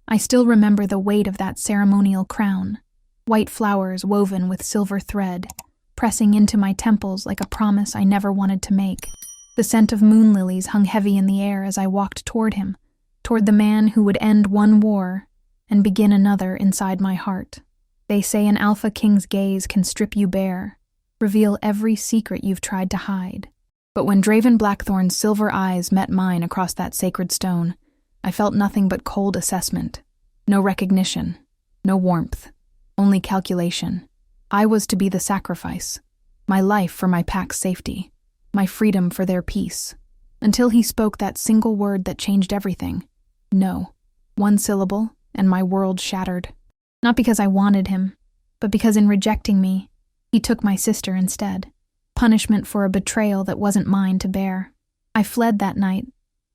I still remember the weight of that ceremonial crown, white flowers woven with silver thread, pressing into my temples like a promise I never wanted to make. The scent of moon lilies hung heavy in the air as I walked toward him, toward the man who would end one war and begin another inside my heart. They say an Alpha King's gaze can strip you bare, reveal every secret you've tried to hide. But when Draven Blackthorn's silver eyes met mine across that sacred stone, I felt nothing but cold assessment. No recognition, no warmth, only calculation. I was to be the sacrifice, my life for my pack's safety, my freedom for their peace, until he spoke that single word that changed everything. No. One syllable, and my world shattered. Not because I wanted him, but because in rejecting me, he took my sister instead. Punishment for a betrayal that wasn't mine to bear. I fled that night,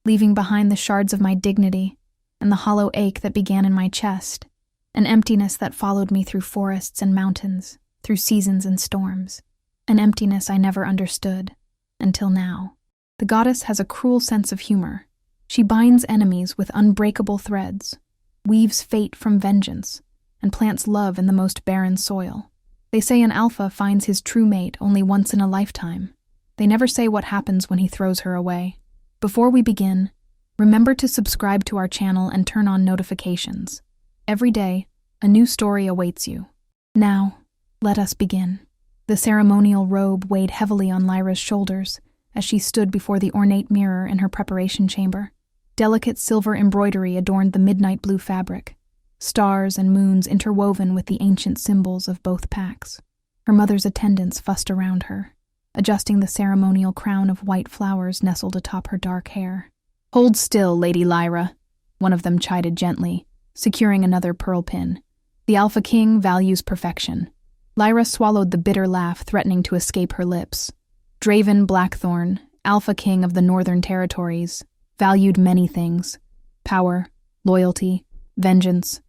leaving behind the shards of my dignity and the hollow ache that began in my chest, an emptiness that followed me through forests and mountains, through seasons and storms, an emptiness I never understood, until now. The goddess has a cruel sense of humor. She binds enemies with unbreakable threads, weaves fate from vengeance, and plants love in the most barren soil. They say an alpha finds his true mate only once in a lifetime. They never say what happens when he throws her away. Before we begin, remember to subscribe to our channel and turn on notifications. Every day, a new story awaits you. Now, let us begin. The ceremonial robe weighed heavily on Lyra's shoulders as she stood before the ornate mirror in her preparation chamber. Delicate silver embroidery adorned the midnight blue fabric, stars and moons interwoven with the ancient symbols of both packs. Her mother's attendants fussed around her, adjusting the ceremonial crown of white flowers nestled atop her dark hair. "Hold still, Lady Lyra," one of them chided gently, securing another pearl pin. "The Alpha King values perfection." Lyra swallowed the bitter laugh threatening to escape her lips. Draven Blackthorn, Alpha King of the Northern Territories, valued many things: power, loyalty, vengeance,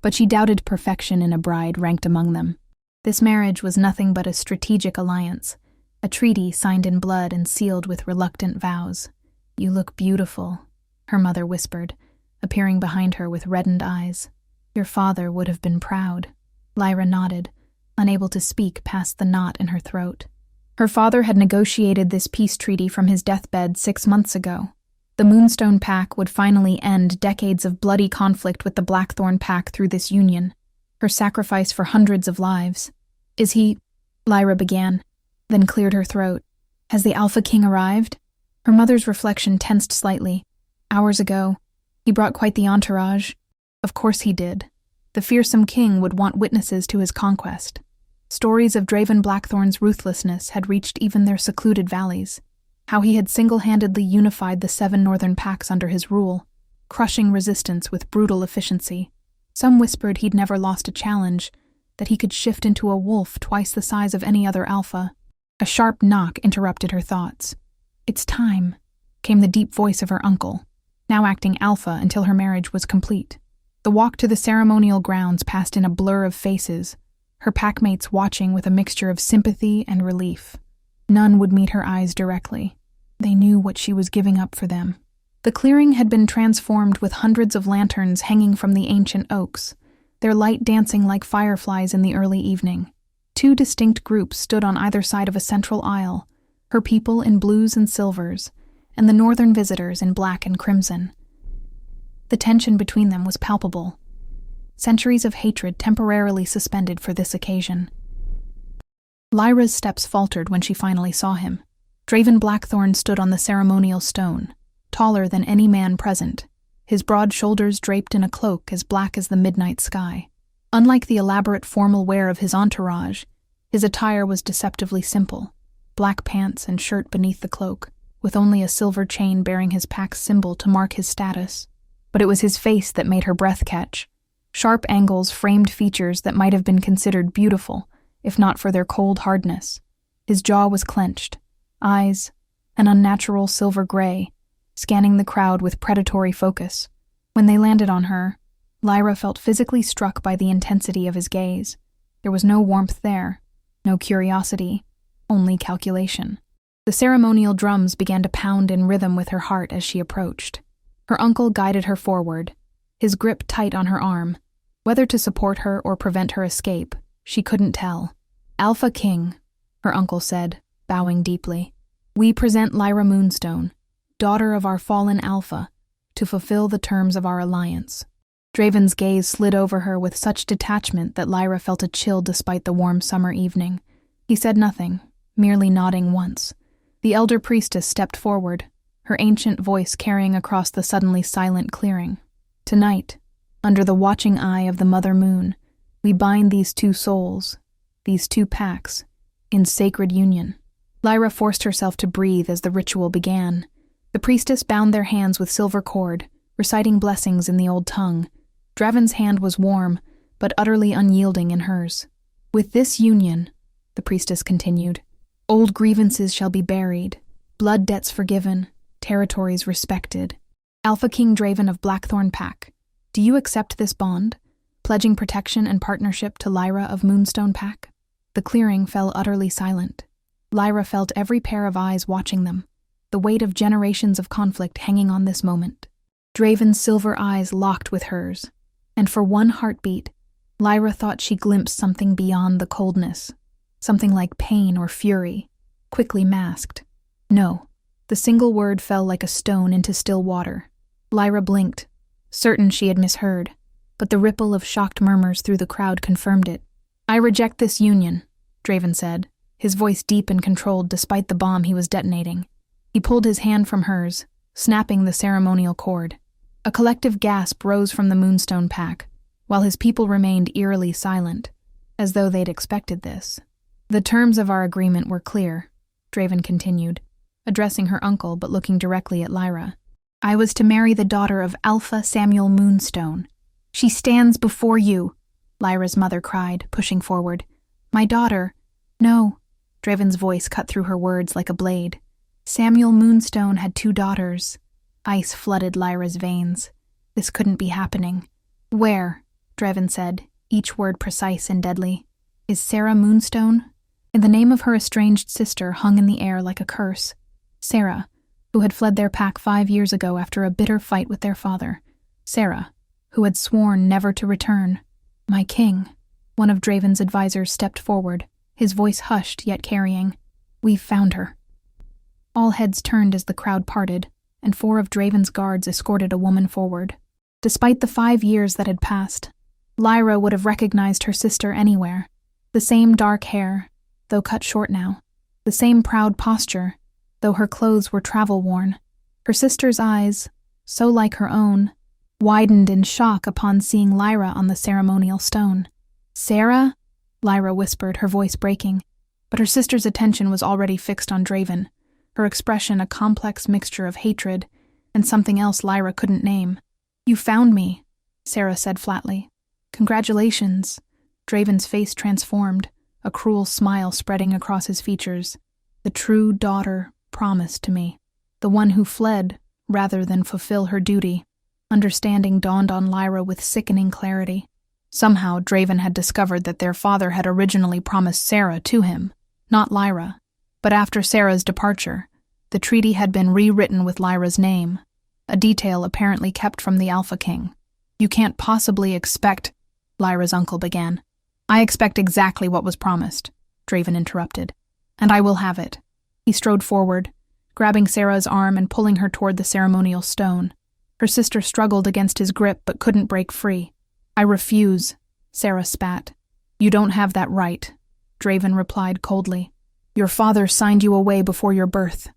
but she doubted perfection in a bride ranked among them. This marriage was nothing but a strategic alliance, a treaty signed in blood and sealed with reluctant vows. "You look beautiful," her mother whispered, appearing behind her with reddened eyes. "Your father would have been proud." Lyra nodded, unable to speak past the knot in her throat. Her father had negotiated this peace treaty from his deathbed 6 months ago. The Moonstone Pack would finally end decades of bloody conflict with the Blackthorn Pack through this union, her sacrifice for hundreds of lives. "Is he—" Lyra began, then cleared her throat. "Has the Alpha King arrived?" Her mother's reflection tensed slightly. Hours ago, he brought quite the entourage. Of course he did. The fearsome king would want witnesses to his conquest. Stories of Draven Blackthorn's ruthlessness had reached even their secluded valleys. How he had single-handedly unified the 7 northern packs under his rule, crushing resistance with brutal efficiency. Some whispered he'd never lost a challenge, that he could shift into a wolf twice the size of any other alpha. A sharp knock interrupted her thoughts. "It's time," came the deep voice of her uncle, now acting alpha until her marriage was complete. The walk to the ceremonial grounds passed in a blur of faces, her packmates watching with a mixture of sympathy and relief. None would meet her eyes directly. They knew what she was giving up for them. The clearing had been transformed with hundreds of lanterns hanging from the ancient oaks, their light dancing like fireflies in the early evening. 2 distinct groups stood on either side of a central aisle, her people in blues and silvers, and the northern visitors in black and crimson. The tension between them was palpable. Centuries of hatred temporarily suspended for this occasion. Lyra's steps faltered when she finally saw him. Draven Blackthorn stood on the ceremonial stone, taller than any man present, his broad shoulders draped in a cloak as black as the midnight sky. Unlike the elaborate formal wear of his entourage, his attire was deceptively simple: black pants and shirt beneath the cloak, with only a silver chain bearing his pack's symbol to mark his status. But it was his face that made her breath catch. Sharp angles framed features that might have been considered beautiful, if not for their cold hardness. His jaw was clenched, eyes, an unnatural silver gray, scanning the crowd with predatory focus. When they landed on her, Lyra felt physically struck by the intensity of his gaze. There was no warmth there, no curiosity, only calculation. The ceremonial drums began to pound in rhythm with her heart as she approached. Her uncle guided her forward, his grip tight on her arm. Whether to support her or prevent her escape, she couldn't tell. "Alpha King," her uncle said, bowing deeply. "We present Lyra Moonstone, daughter of our fallen Alpha, to fulfill the terms of our alliance." Draven's gaze slid over her with such detachment that Lyra felt a chill despite the warm summer evening. He said nothing, merely nodding once. The elder priestess stepped forward, her ancient voice carrying across the suddenly silent clearing. "Tonight, under the watching eye of the Mother Moon, we bind these two souls, these two packs, in sacred union." Lyra forced herself to breathe as the ritual began. The priestess bound their hands with silver cord, reciting blessings in the old tongue. Draven's hand was warm, but utterly unyielding in hers. "With this union," the priestess continued, "old grievances shall be buried, blood debts forgiven, territories respected. Alpha King Draven of Blackthorn Pack, do you accept this bond, pledging protection and partnership to Lyra of Moonstone Pack?" The clearing fell utterly silent. Lyra felt every pair of eyes watching them, the weight of generations of conflict hanging on this moment. Draven's silver eyes locked with hers, and for one heartbeat, Lyra thought she glimpsed something beyond the coldness, something like pain or fury, quickly masked. "No." The single word fell like a stone into still water. Lyra blinked, certain she had misheard, but the ripple of shocked murmurs through the crowd confirmed it. "I reject this union," Draven said, his voice deep and controlled despite the bomb he was detonating. He pulled his hand from hers, snapping the ceremonial cord. A collective gasp rose from the Moonstone Pack, while his people remained eerily silent, as though they'd expected this. "The terms of our agreement were clear," Draven continued, addressing her uncle but looking directly at Lyra. "I was to marry the daughter of Alpha Samuel Moonstone. She stands before you," Lyra's mother cried, pushing forward. "My daughter—" "No," Draven's voice cut through her words like a blade. "Samuel Moonstone had 2 daughters. Ice flooded Lyra's veins. This couldn't be happening. "Where?" Draven said, each word precise and deadly. "Is Sarah Moonstone?" And the name of her estranged sister hung in the air like a curse. Sarah, who had fled their pack 5 years ago after a bitter fight with their father. Sarah, who had sworn never to return. "My king," one of Draven's advisors stepped forward, his voice hushed yet carrying. "We've found her." All heads turned as the crowd parted, and 4 of Draven's guards escorted a woman forward. Despite the 5 years that had passed, Lyra would have recognized her sister anywhere. The same dark hair, though cut short now. The same proud posture, though her clothes were travel-worn. Her sister's eyes, so like her own, widened in shock upon seeing Lyra on the ceremonial stone. "Sarah?" Lyra whispered, her voice breaking, but her sister's attention was already fixed on Draven, her expression a complex mixture of hatred and something else Lyra couldn't name. "You found me," Sarah said flatly. "Congratulations." Draven's face transformed, a cruel smile spreading across his features. "The true daughter promised to me. The one who fled rather than fulfill her duty." Understanding dawned on Lyra with sickening clarity. Somehow Draven had discovered that their father had originally promised Sarah to him, not Lyra. But after Sarah's departure, the treaty had been rewritten with Lyra's name, a detail apparently kept from the Alpha King. "You can't possibly expect," Lyra's uncle began. "I expect exactly what was promised," Draven interrupted. "And I will have it." He strode forward, grabbing Sarah's arm and pulling her toward the ceremonial stone. Her sister struggled against his grip but couldn't break free. "I refuse," Sarah spat. "You don't have that right," Draven replied coldly. "Your father signed you away before your birth.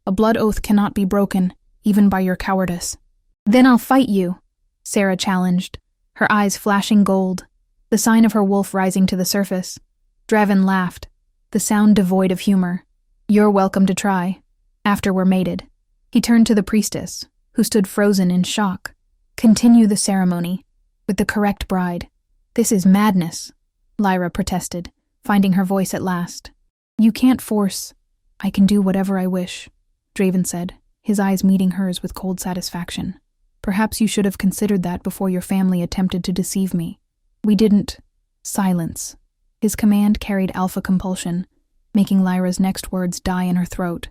A blood oath cannot be broken, even by your cowardice." "Then I'll fight you," Sarah challenged, her eyes flashing gold, the sign of her wolf rising to the surface. Draven laughed, the sound devoid of humor. "You're welcome to try, after we're mated." He turned to the priestess, who stood frozen in shock. "Continue the ceremony, with the correct bride." "This is madness," Lyra protested, finding her voice at last. "You can't force—" "I can do whatever I wish," Draven said, his eyes meeting hers with cold satisfaction. "Perhaps you should have considered that before your family attempted to deceive me. We didn't—" "Silence." His command carried alpha compulsion, making Lyra's next words die in her throat.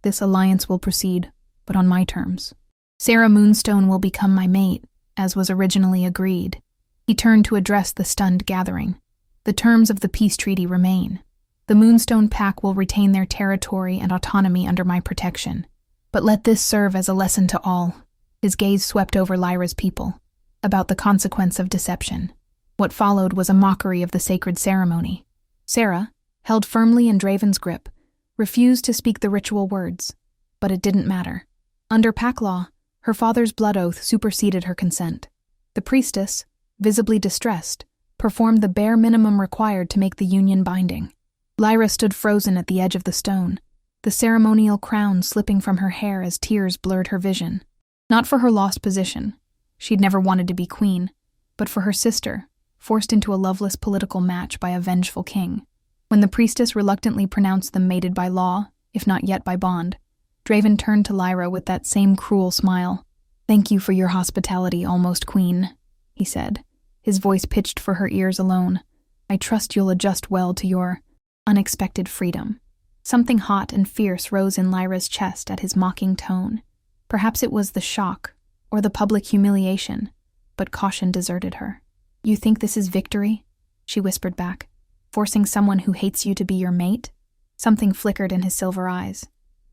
"This alliance will proceed, but on my terms. Sarah Moonstone will become my mate, as was originally agreed. He turned to address the stunned gathering. The terms of the peace treaty remain. The Moonstone Pack will retain their territory and autonomy under my protection. But let this serve as a lesson to all. His gaze swept over Lyra's people, about the consequence of deception. What followed was a mockery of the sacred ceremony. Sarah, held firmly in Draven's grip, refused to speak the ritual words. But it didn't matter. Under pack law, her father's blood oath superseded her consent. The priestess, visibly distressed, performed the bare minimum required to make the union binding. Lyra stood frozen at the edge of the stone, the ceremonial crown slipping from her hair as tears blurred her vision. Not for her lost position. She'd never wanted to be queen, but for her sister, forced into a loveless political match by a vengeful king. When the priestess reluctantly pronounced them mated by law, if not yet by bond, Draven turned to Lyra with that same cruel smile. "Thank you for your hospitality, almost queen," he said, his voice pitched for her ears alone. "I trust you'll adjust well to your unexpected freedom." Something hot and fierce rose in Lyra's chest at his mocking tone. Perhaps it was the shock, or the public humiliation, but caution deserted her. "You think this is victory?" she whispered back. "Forcing someone who hates you to be your mate?" Something flickered in his silver eyes.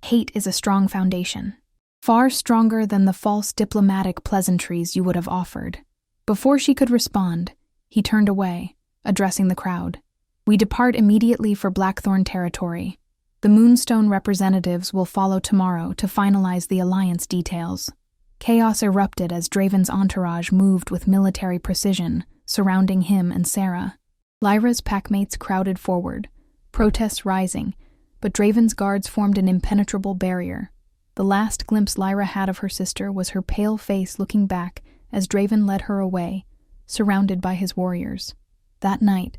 "Hate is a strong foundation. Far stronger than the false diplomatic pleasantries you would have offered." Before she could respond, he turned away, addressing the crowd. "We depart immediately for Blackthorn territory. The Moonstone representatives will follow tomorrow to finalize the alliance details." Chaos erupted as Draven's entourage moved with military precision, surrounding him and Sarah. Lyra's packmates crowded forward, protests rising, but Draven's guards formed an impenetrable barrier. The last glimpse Lyra had of her sister was her pale face looking back as Draven led her away, surrounded by his warriors. That night,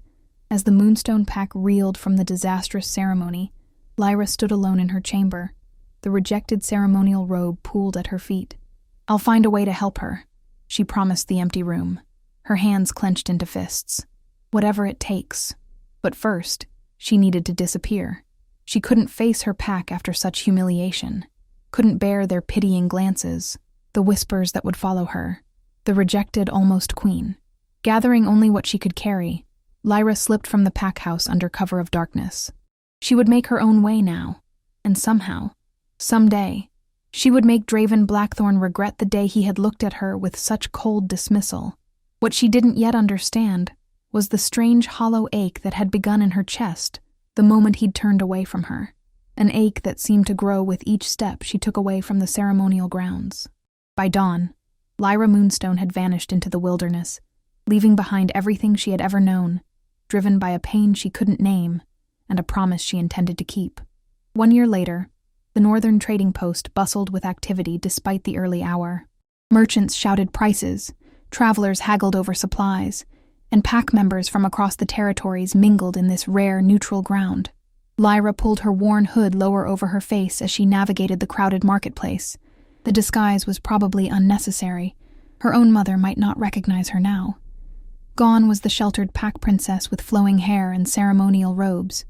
as the Moonstone Pack reeled from the disastrous ceremony, Lyra stood alone in her chamber, the rejected ceremonial robe pooled at her feet. "I'll find a way to help her," she promised the empty room, her hands clenched into fists. "Whatever it takes." But first, she needed to disappear. She couldn't face her pack after such humiliation, couldn't bear their pitying glances, the whispers that would follow her, the rejected almost queen. Gathering only what she could carry, Lyra slipped from the pack house under cover of darkness. She would make her own way now, and somehow, someday, she would make Draven Blackthorn regret the day he had looked at her with such cold dismissal. What she didn't yet understand was the strange hollow ache that had begun in her chest the moment he'd turned away from her, an ache that seemed to grow with each step she took away from the ceremonial grounds. By dawn, Lyra Moonstone had vanished into the wilderness, leaving behind everything she had ever known, driven by a pain she couldn't name and a promise she intended to keep. 1 year later, the northern trading post bustled with activity despite the early hour. Merchants shouted prices, travelers haggled over supplies, and pack members from across the territories mingled in this rare neutral ground. Lyra pulled her worn hood lower over her face as she navigated the crowded marketplace. The disguise was probably unnecessary. Her own mother might not recognize her now. Gone was the sheltered pack princess with flowing hair and ceremonial robes.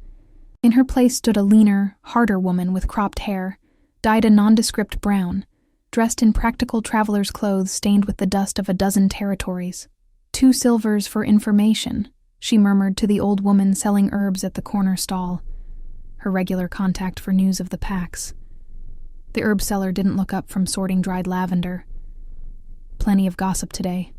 In her place stood a leaner, harder woman with cropped hair, dyed a nondescript brown, dressed in practical traveler's clothes stained with the dust of a dozen territories. 2 silvers for information, she murmured to the old woman selling herbs at the corner stall, her regular contact for news of the packs. The herb seller didn't look up from sorting dried lavender. "Plenty of gossip today."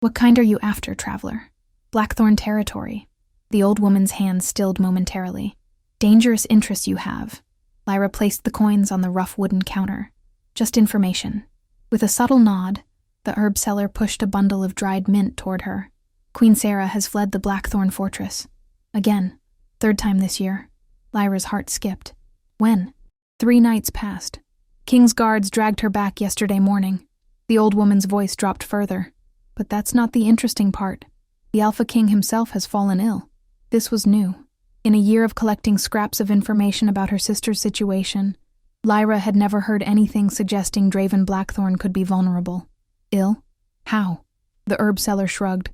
"What kind are you after, traveler?" "Blackthorn territory." The old woman's hand stilled momentarily. "Dangerous interests you have." Lyra placed the coins on the rough wooden counter. "Just information." With a subtle nod, the herb seller pushed a bundle of dried mint toward her. "Queen Sarah has fled the Blackthorn fortress. Again. 3rd time this year." Lyra's heart skipped. "When?" 3 nights past. King's guards dragged her back yesterday morning." The old woman's voice dropped further. "But that's not the interesting part. The Alpha King himself has fallen ill." This was new. In a year of collecting scraps of information about her sister's situation, Lyra had never heard anything suggesting Draven Blackthorn could be vulnerable. "Ill? How?" The herb seller shrugged.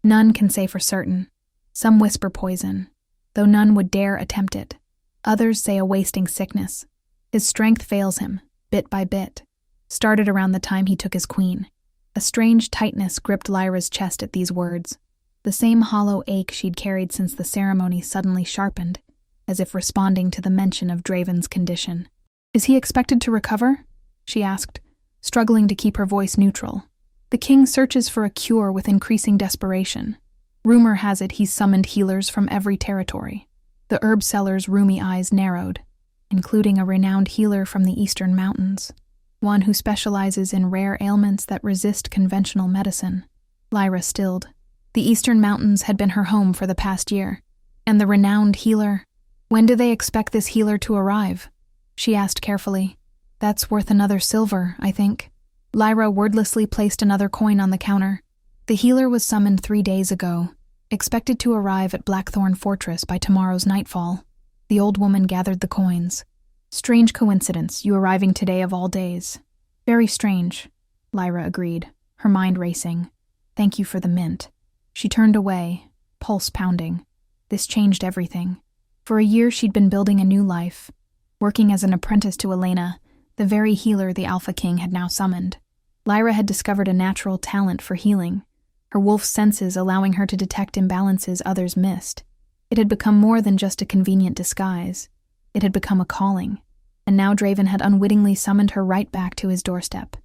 "None can say for certain. Some whisper poison, though none would dare attempt it. Others say a wasting sickness. His strength fails him, bit by bit. Started around the time he took his queen. A strange tightness gripped Lyra's chest at these words. The same hollow ache she'd carried since the ceremony suddenly sharpened, as if responding to the mention of Draven's condition. "Is he expected to recover?" she asked, struggling to keep her voice neutral. "The king searches for a cure with increasing desperation. Rumor has it he's summoned healers from every territory." The herb seller's roomy eyes narrowed, including a renowned healer from the Eastern Mountains, one who specializes in rare ailments that resist conventional medicine. Lyra stilled. The Eastern Mountains had been her home for the past year, and the renowned healer— "When do they expect this healer to arrive?" she asked carefully. "That's worth another silver, I think." Lyra wordlessly placed another coin on the counter. "The healer was summoned 3 days ago, expected to arrive at Blackthorn Fortress by tomorrow's nightfall." The old woman gathered the coins. "Strange coincidence, you arriving today of all days." "Very strange," Lyra agreed, her mind racing. "Thank you for the mint." She turned away, pulse pounding. This changed everything. For a year she'd been building a new life, working as an apprentice to Elena, the very healer the Alpha King had now summoned. Lyra had discovered a natural talent for healing, her wolf's senses allowing her to detect imbalances others missed. It had become more than just a convenient disguise. It had become a calling, and now Draven had unwittingly summoned her right back to his doorstep.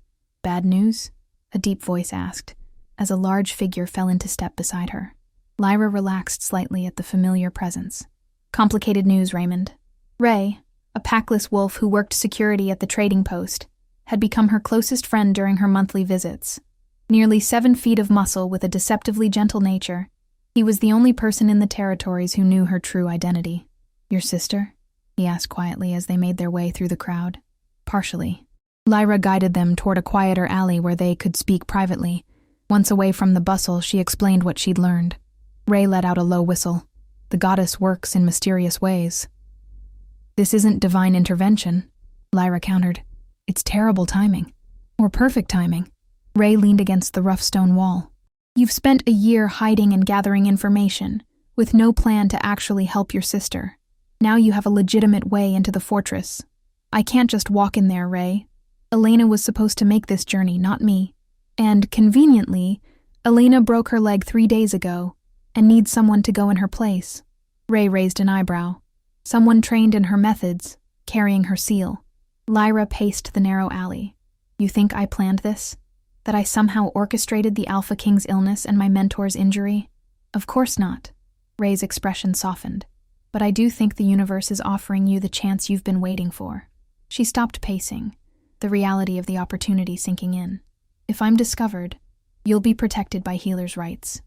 "Bad news?" a deep voice asked, as a large figure fell into step beside her. Lyra relaxed slightly at the familiar presence. "Complicated news, Raymond." Ray, a packless wolf who worked security at the trading post, had become her closest friend during her monthly visits. Nearly 7 feet of muscle with a deceptively gentle nature, he was the only person in the territories who knew her true identity. "Your sister?" he asked quietly as they made their way through the crowd. "Partially." Lyra guided them toward a quieter alley where they could speak privately. Once away from the bustle, she explained what she'd learned. Ray let out a low whistle. "The goddess works in mysterious ways." "This isn't divine intervention," Lyra countered. "It's terrible timing. Or perfect timing." Ray leaned against the rough stone wall. "You've spent a year hiding and gathering information, with no plan to actually help your sister. Now you have a legitimate way into the fortress. I can't just walk in there, Ray. Elena was supposed to make this journey, not me. And, conveniently, Elena broke her leg 3 days ago and needs someone to go in her place." Ray raised an eyebrow. "Someone trained in her methods, carrying her seal." Lyra paced the narrow alley. "You think I planned this? That I somehow orchestrated the Alpha King's illness and my mentor's injury? Of course not." Ray's expression softened. "But I do think the universe is offering you the chance you've been waiting for." She stopped pacing, the reality of the opportunity sinking in. "If I'm discovered, you'll be protected by healers' rights.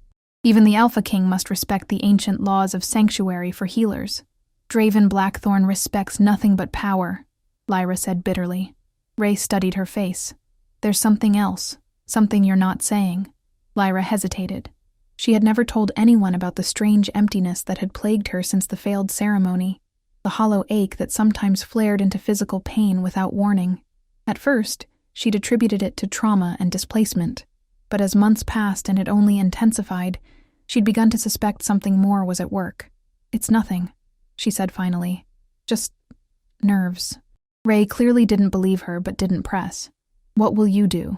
Even the Alpha King must respect the ancient laws of sanctuary for healers. Draven Blackthorn respects nothing but power," Lyra said bitterly. Ray studied her face. "There's something else, something you're not saying." Lyra hesitated. She had never told anyone about the strange emptiness that had plagued her since the failed ceremony, the hollow ache that sometimes flared into physical pain without warning. At first, she'd attributed it to trauma and displacement, but as months passed and it only intensified, she'd begun to suspect something more was at work. "It's nothing," she said finally. "Just nerves." Ray clearly didn't believe her but didn't press. "What will you do?"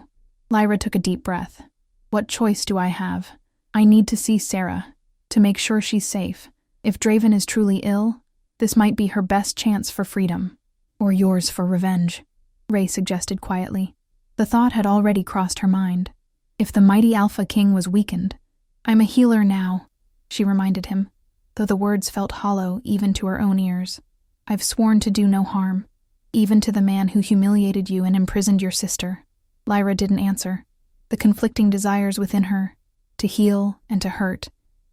Lyra took a deep breath. "What choice do I have? I need to see Sarah, to make sure she's safe. If Draven is truly ill, this might be her best chance for freedom. Or yours for revenge," Ray suggested quietly. The thought had already crossed her mind. If the mighty Alpha King was weakened— "I'm a healer now," she reminded him, though the words felt hollow even to her own ears. "I've sworn to do no harm, even to the man who humiliated you and imprisoned your sister." Lyra didn't answer. The conflicting desires within her, to heal and to hurt,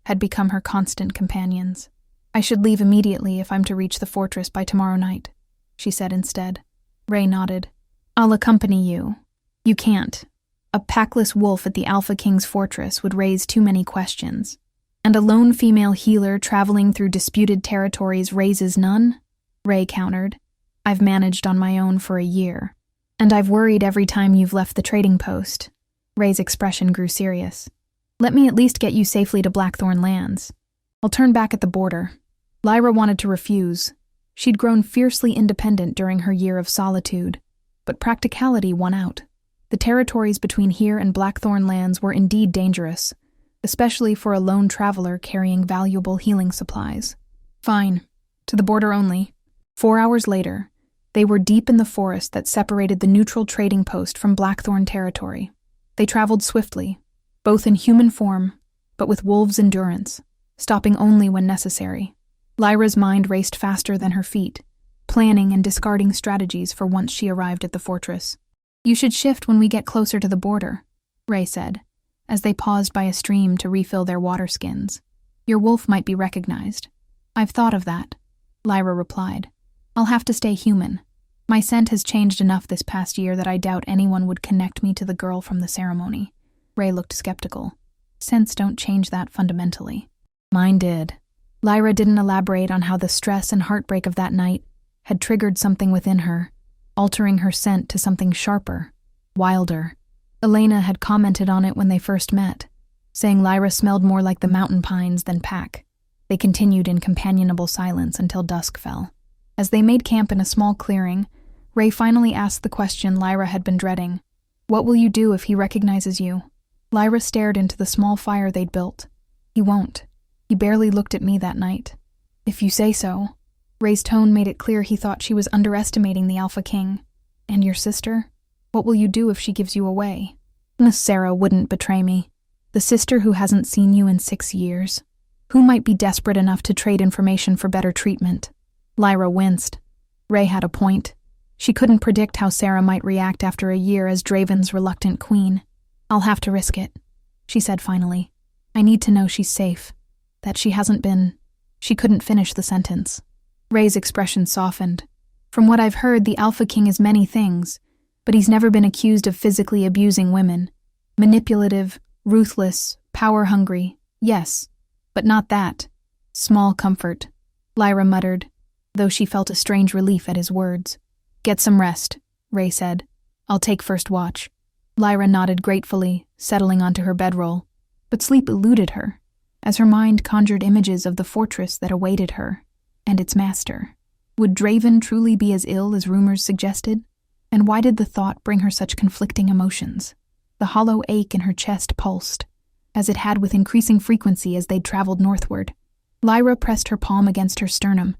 had become her constant companions. "I should leave immediately if I'm to reach the fortress by tomorrow night," she said instead. Ray nodded. "I'll accompany you." "You can't. A packless wolf at the Alpha King's fortress would raise too many questions. And a lone female healer traveling through disputed territories raises none?" Ray countered. "I've managed on my own for a year. And I've worried every time you've left the trading post." Ray's expression grew serious. "Let me at least get you safely to Blackthorn Lands. I'll turn back at the border." Lyra wanted to refuse. She'd grown fiercely independent during her year of solitude, but practicality won out. The territories between here and Blackthorn lands were indeed dangerous, especially for a lone traveler carrying valuable healing supplies. Fine. To the border only. 4 hours later, they were deep in the forest that separated the neutral trading post from Blackthorn territory. They traveled swiftly, both in human form, but with wolves' endurance, stopping only when necessary. Lyra's mind raced faster than her feet, planning and discarding strategies for once she arrived at the fortress. "You should shift when we get closer to the border," Ray said, as they paused by a stream to refill their water skins. "Your wolf might be recognized." "I've thought of that," Lyra replied. "I'll have to stay human. My scent has changed enough this past year that I doubt anyone would connect me to the girl from the ceremony." Ray looked skeptical. "Scents don't change that fundamentally." "Mine did." Lyra didn't elaborate on how the stress and heartbreak of that night had triggered something within her, altering her scent to something sharper, wilder. Elena had commented on it when they first met, saying Lyra smelled more like the mountain pines than pack. They continued in companionable silence until dusk fell. As they made camp in a small clearing, Ray finally asked the question Lyra had been dreading. "What will you do if he recognizes you?" Lyra stared into the small fire they'd built. "He won't. He barely looked at me that night." "If you say so." Ray's tone made it clear he thought she was underestimating the Alpha King. "And your sister? What will you do if she gives you away?" "Sarah wouldn't betray me. The sister who hasn't seen you in 6 years. Who might be desperate enough to trade information for better treatment?" Lyra winced. Ray had a point. She couldn't predict how Sarah might react after a year as Draven's reluctant queen. "I'll have to risk it," she said finally. "I need to know she's safe. That she hasn't been—" She couldn't finish the sentence. Ray's expression softened. "From what I've heard, the Alpha King is many things, but he's never been accused of physically abusing women. Manipulative, ruthless, power-hungry, yes, but not that. Small comfort," Lyra muttered, though she felt a strange relief at his words. "Get some rest," Ray said. "I'll take first watch." Lyra nodded gratefully, settling onto her bedroll, but sleep eluded her, as her mind conjured images of the fortress that awaited her, and its master. Would Draven truly be as ill as rumors suggested? And why did the thought bring her such conflicting emotions? The hollow ache in her chest pulsed, as it had with increasing frequency as they'd traveled northward. Lyra pressed her palm against her sternum,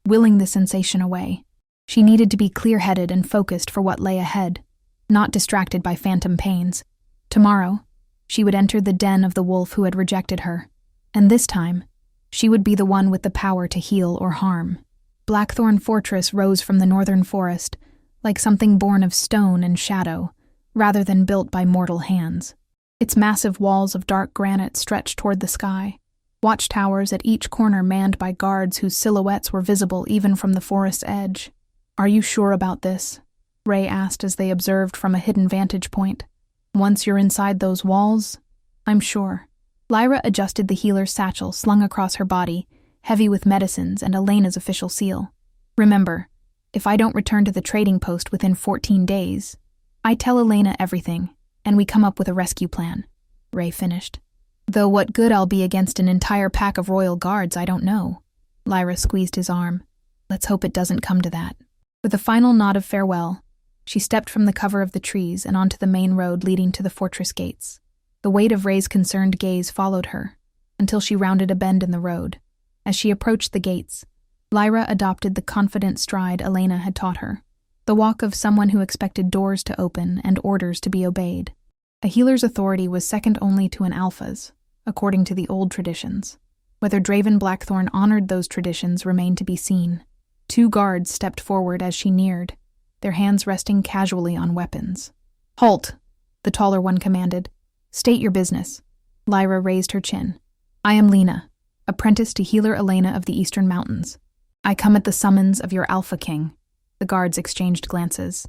willing the sensation away. She needed to be clear-headed and focused for what lay ahead, not distracted by phantom pains. Tomorrow, she would enter the den of the wolf who had rejected her, and this time, she would be the one with the power to heal or harm. Blackthorn Fortress rose from the northern forest, like something born of stone and shadow, rather than built by mortal hands. Its massive walls of dark granite stretched toward the sky, watchtowers at each corner manned by guards whose silhouettes were visible even from the forest's edge. "Are you sure about this?" Ray asked as they observed from a hidden vantage point. "Once you're inside those walls, I'm sure." Lyra adjusted the healer's satchel slung across her body, heavy with medicines and Elena's official seal. "Remember, if I don't return to the trading post within 14 days, I tell Elena everything, and we come up with a rescue plan," Ray finished. "Though what good I'll be against an entire pack of royal guards, I don't know." Lyra squeezed his arm. "Let's hope it doesn't come to that." With a final nod of farewell, she stepped from the cover of the trees and onto the main road leading to the fortress gates. The weight of Ray's concerned gaze followed her, until she rounded a bend in the road. As she approached the gates, Lyra adopted the confident stride Elena had taught her, the walk of someone who expected doors to open and orders to be obeyed. A healer's authority was second only to an alpha's, according to the old traditions. Whether Draven Blackthorn honored those traditions remained to be seen. 2 guards stepped forward as she neared, their hands resting casually on weapons. "Halt!" the taller one commanded. "State your business." Lyra raised her chin. "I am Lena, apprentice to healer Elena of the Eastern Mountains. I come at the summons of your Alpha King." The guards exchanged glances.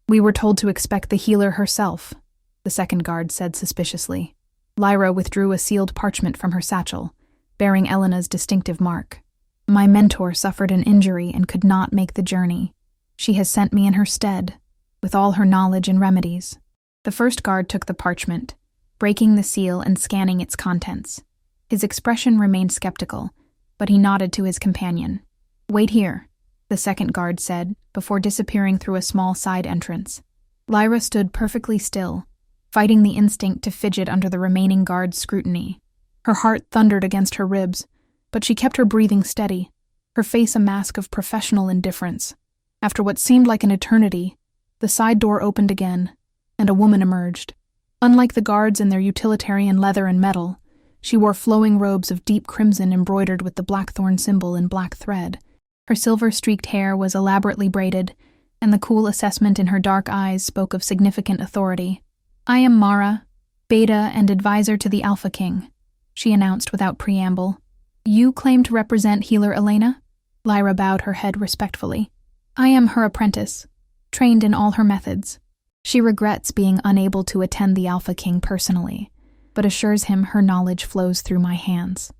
"We were told to expect the healer herself," the second guard said suspiciously. Lyra withdrew a sealed parchment from her satchel, bearing Elena's distinctive mark. "My mentor suffered an injury and could not make the journey. She has sent me in her stead, with all her knowledge and remedies." The first guard took the parchment, breaking the seal and scanning its contents. His expression remained skeptical, but he nodded to his companion. "Wait here," the second guard said, before disappearing through a small side entrance. Lyra stood perfectly still, fighting the instinct to fidget under the remaining guard's scrutiny. Her heart thundered against her ribs, but she kept her breathing steady, her face a mask of professional indifference. After what seemed like an eternity, the side door opened again, and a woman emerged. Unlike the guards in their utilitarian leather and metal, she wore flowing robes of deep crimson embroidered with the blackthorn symbol in black thread. Her silver-streaked hair was elaborately braided, and the cool assessment in her dark eyes spoke of significant authority. "I am Mara, Beta and advisor to the Alpha King," she announced without preamble. "You claim to represent healer Elena?" Lyra bowed her head respectfully. "I am her apprentice, trained in all her methods." She regrets being unable to attend the Alpha King personally, but assures him her knowledge flows through my hands.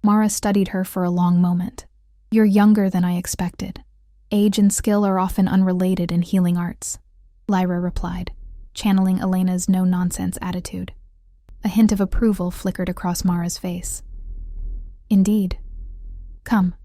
Mara studied her for a long moment. "You're younger than I expected. Age and skill are often unrelated in healing arts," Lyra replied, channeling Elena's no-nonsense attitude. A hint of approval flickered across Mara's face. "Indeed. Come.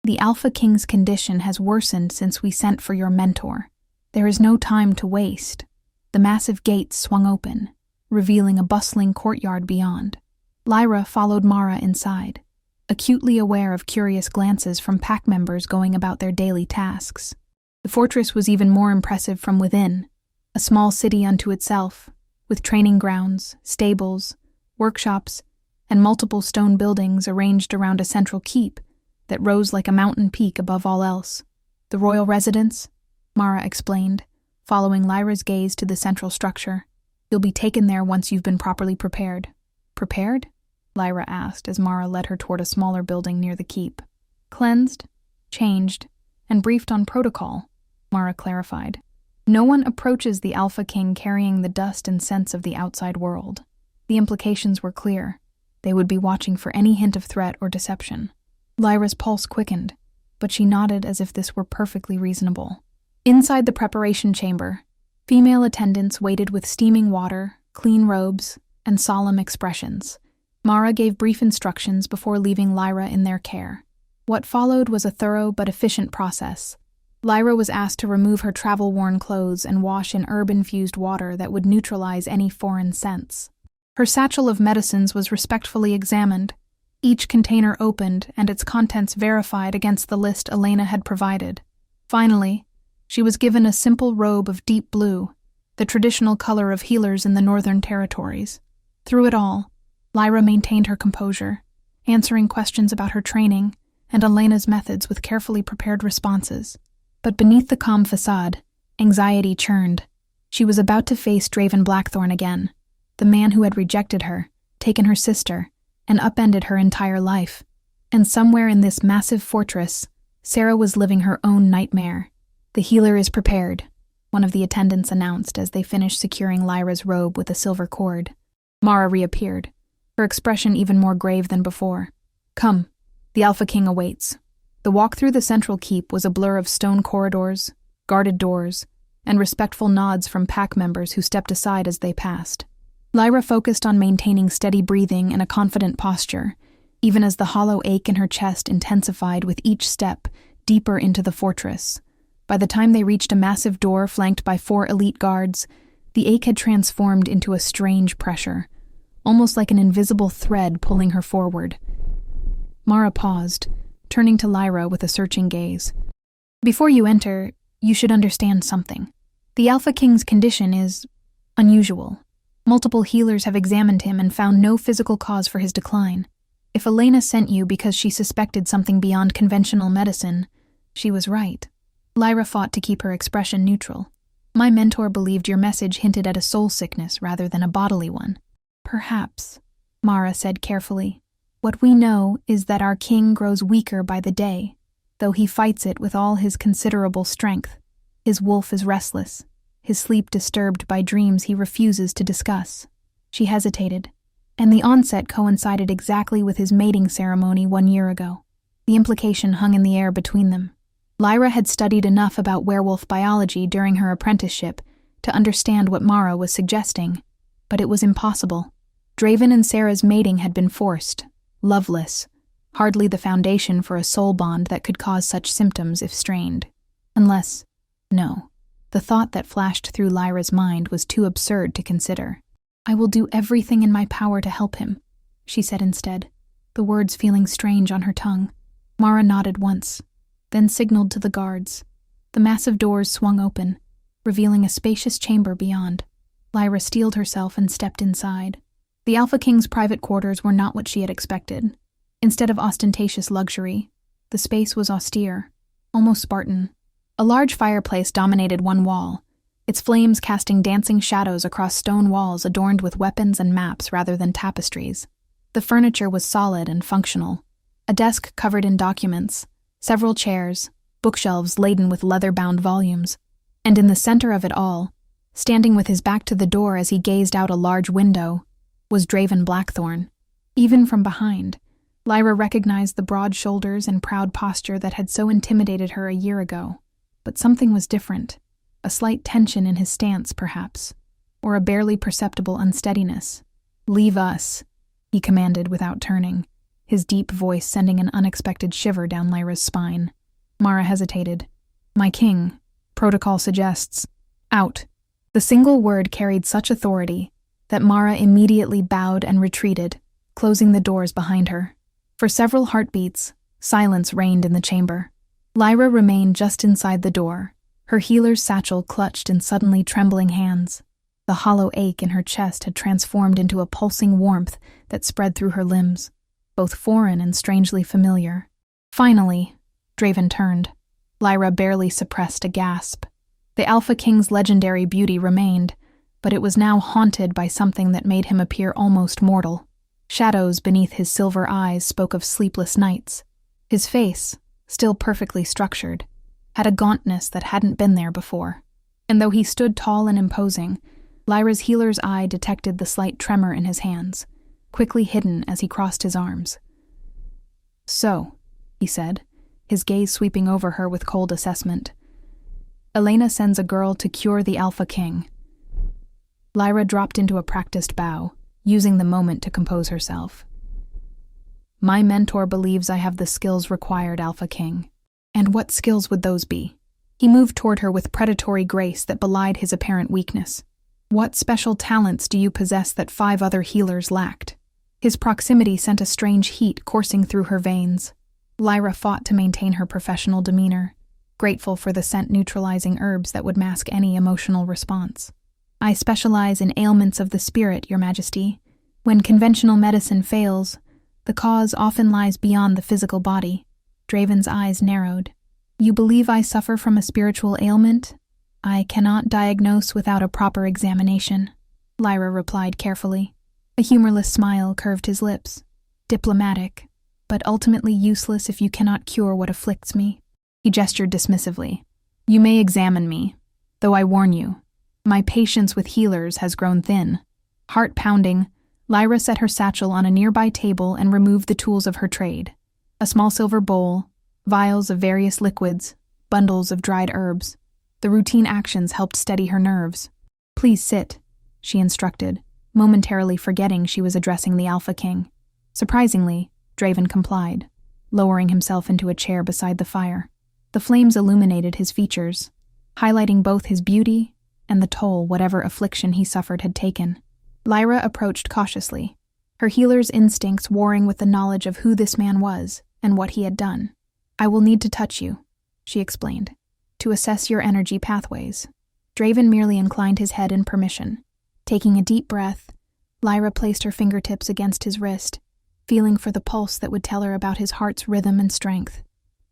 The Alpha King's condition has worsened since we sent for your mentor. There is no time to waste." The massive gates swung open, revealing a bustling courtyard beyond. Lyra followed Mara inside, acutely aware of curious glances from pack members going about their daily tasks. The fortress was even more impressive from within, a small city unto itself, with training grounds, stables, workshops, and multiple stone buildings arranged around a central keep that rose like a mountain peak above all else. "The royal residence," Mara explained, following Lyra's gaze to the central structure. "You'll be taken there once you've been properly prepared." "Prepared?" Lyra asked as Mara led her toward a smaller building near the keep. "Cleansed, changed, and briefed on protocol," Mara clarified. "No one approaches the Alpha King carrying the dust and scents of the outside world." The implications were clear. They would be watching for any hint of threat or deception. Lyra's pulse quickened, but she nodded as if this were perfectly reasonable. Inside the preparation chamber, female attendants waited with steaming water, clean robes, and solemn expressions. Mara gave brief instructions before leaving Lyra in their care. What followed was a thorough but efficient process. Lyra was asked to remove her travel-worn clothes and wash in herb-infused water that would neutralize any foreign scents. Her satchel of medicines was respectfully examined, each container opened and its contents verified against the list Elena had provided. Finally, she was given a simple robe of deep blue, the traditional color of healers in the Northern Territories. Through it all, Lyra maintained her composure, answering questions about her training and Elena's methods with carefully prepared responses. But beneath the calm facade, anxiety churned. She was about to face Draven Blackthorn again, the man who had rejected her, taken her sister, and upended her entire life. And somewhere in this massive fortress, Sarah was living her own nightmare. "The healer is prepared," one of the attendants announced as they finished securing Lyra's robe with a silver cord. Mara reappeared, her expression even more grave than before. "Come, the Alpha King awaits." The walk through the central keep was a blur of stone corridors, guarded doors, and respectful nods from pack members who stepped aside as they passed. Lyra focused on maintaining steady breathing and a confident posture, even as the hollow ache in her chest intensified with each step deeper into the fortress. By the time they reached a massive door flanked by 4 elite guards, the ache had transformed into a strange pressure, almost like an invisible thread pulling her forward. Mara paused, turning to Lyra with a searching gaze. "Before you enter, you should understand something. The Alpha King's condition is unusual. Multiple healers have examined him and found no physical cause for his decline. If Elena sent you because she suspected something beyond conventional medicine, she was right." Lyra fought to keep her expression neutral. "My mentor believed your message hinted at a soul sickness rather than a bodily one." "Perhaps," Mara said carefully. "What we know is that our king grows weaker by the day, though he fights it with all his considerable strength. His wolf is restless, his sleep disturbed by dreams he refuses to discuss." She hesitated, and the onset coincided exactly with his mating ceremony 1 year ago. The implication hung in the air between them. Lyra had studied enough about werewolf biology during her apprenticeship to understand what Mara was suggesting, but it was impossible. Draven and Sarah's mating had been forced, loveless, hardly the foundation for a soul bond that could cause such symptoms if strained. No, The thought that flashed through Lyra's mind was too absurd to consider. "I will do everything in my power to help him," she said instead, the words feeling strange on her tongue. Mara nodded once, then signaled to the guards. The massive doors swung open, revealing a spacious chamber beyond. Lyra steeled herself and stepped inside. The Alpha King's private quarters were not what she had expected. Instead of ostentatious luxury, the space was austere, almost Spartan. A large fireplace dominated one wall, its flames casting dancing shadows across stone walls adorned with weapons and maps rather than tapestries. The furniture was solid and functional. A desk covered in documents, several chairs, bookshelves laden with leather-bound volumes, and in the center of it all, standing with his back to the door as he gazed out a large window, was Draven Blackthorn. Even from behind, Lyra recognized the broad shoulders and proud posture that had so intimidated her a year ago. But something was different. A slight tension in his stance, perhaps, or a barely perceptible unsteadiness. "Leave us," he commanded without turning, his deep voice sending an unexpected shiver down Lyra's spine. Mara hesitated. "My king, protocol suggests. Out." The single word carried such authority that Mara immediately bowed and retreated, closing the doors behind her. For several heartbeats, silence reigned in the chamber. Lyra remained just inside the door, her healer's satchel clutched in suddenly trembling hands. The hollow ache in her chest had transformed into a pulsing warmth that spread through her limbs, both foreign and strangely familiar. Finally, Draven turned. Lyra barely suppressed a gasp. The Alpha King's legendary beauty remained, but it was now haunted by something that made him appear almost mortal. Shadows beneath his silver eyes spoke of sleepless nights. His face, still perfectly structured, had a gauntness that hadn't been there before. And though he stood tall and imposing, Lyra's healer's eye detected the slight tremor in his hands, quickly hidden as he crossed his arms. "So," he said, his gaze sweeping over her with cold assessment. "Elena sends a girl to cure the Alpha King." Lyra dropped into a practiced bow, using the moment to compose herself. "My mentor believes I have the skills required, Alpha King." "And what skills would those be?" He moved toward her with predatory grace that belied his apparent weakness. "What special talents do you possess that 5 other healers lacked?" His proximity sent a strange heat coursing through her veins. Lyra fought to maintain her professional demeanor, grateful for the scent-neutralizing herbs that would mask any emotional response. "I specialize in ailments of the spirit, Your Majesty. When conventional medicine fails, the cause often lies beyond the physical body." Draven's eyes narrowed. "You believe I suffer from a spiritual ailment? I cannot diagnose without a proper examination," Lyra replied carefully. A humorless smile curved his lips. "Diplomatic, but ultimately useless if you cannot cure what afflicts me." He gestured dismissively. "You may examine me, though I warn you, my patience with healers has grown thin." Heart pounding, Lyra set her satchel on a nearby table and removed the tools of her trade. A small silver bowl, vials of various liquids, bundles of dried herbs. The routine actions helped steady her nerves. "Please sit," she instructed, momentarily forgetting she was addressing the Alpha King. Surprisingly, Draven complied, lowering himself into a chair beside the fire. The flames illuminated his features, highlighting both his beauty and the toll whatever affliction he suffered had taken. Lyra approached cautiously, her healer's instincts warring with the knowledge of who this man was and what he had done. "I will need to touch you," she explained, "to assess your energy pathways." Draven merely inclined his head in permission. Taking a deep breath, Lyra placed her fingertips against his wrist, feeling for the pulse that would tell her about his heart's rhythm and strength.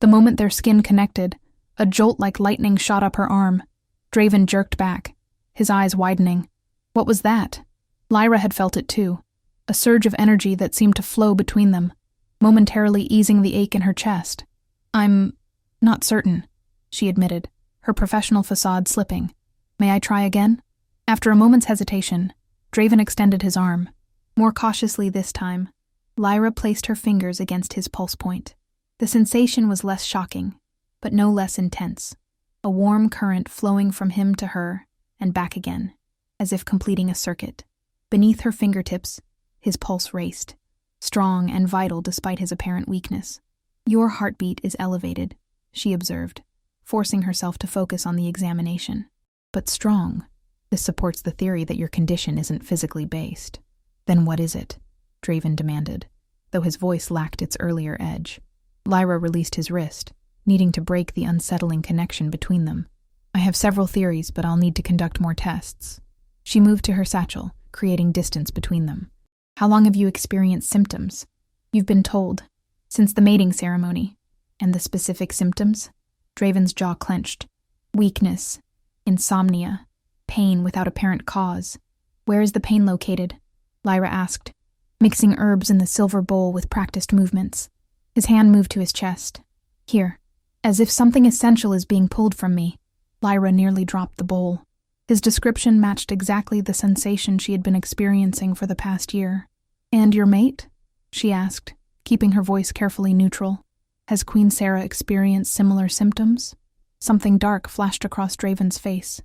The moment their skin connected, a jolt like lightning shot up her arm. Draven jerked back, his eyes widening. What was that? Lyra had felt it too, a surge of energy that seemed to flow between them, momentarily easing the ache in her chest. "I'm not certain," she admitted, her professional facade slipping. "May I try again?" After a moment's hesitation, Draven extended his arm. More cautiously this time, Lyra placed her fingers against his pulse point. The sensation was less shocking, but no less intense. A warm current flowing from him to her and back again, as if completing a circuit. Beneath her fingertips, his pulse raced, strong and vital despite his apparent weakness. "Your heartbeat is elevated," she observed, forcing herself to focus on the examination. but strong. This supports the theory that your condition isn't physically based. Then what is it? Draven demanded, though his voice lacked its earlier edge. Lyra released his wrist, needing to break the unsettling connection between them. I have several theories, but I'll need to conduct more tests. She moved to her satchel, creating distance between them. How long have you experienced symptoms? You've been told. Since the mating ceremony. And the specific symptoms? Draven's jaw clenched. Weakness, insomnia, pain without apparent cause. Where is the pain located? Lyra asked, mixing herbs in the silver bowl with practiced movements. His hand moved to his chest. Here. As if something essential is being pulled from me. Lyra nearly dropped the bowl. His description matched exactly the sensation she had been experiencing for the past year. And your mate? She asked, keeping her voice carefully neutral. Has Queen Sera experienced similar symptoms? Something dark flashed across Draven's face.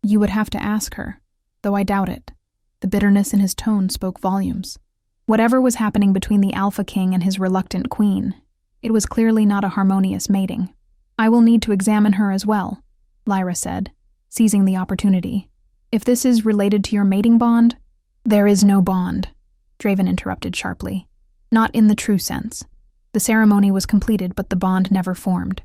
You would have to ask her, though I doubt it. The bitterness in his tone spoke volumes. Whatever was happening between the Alpha King and his reluctant queen, it was clearly not a harmonious mating. I will need to examine her as well, Lyra said, seizing the opportunity. If this is related to your mating bond, there is no bond, Draven interrupted sharply. Not in the true sense. The ceremony was completed, but the bond never formed.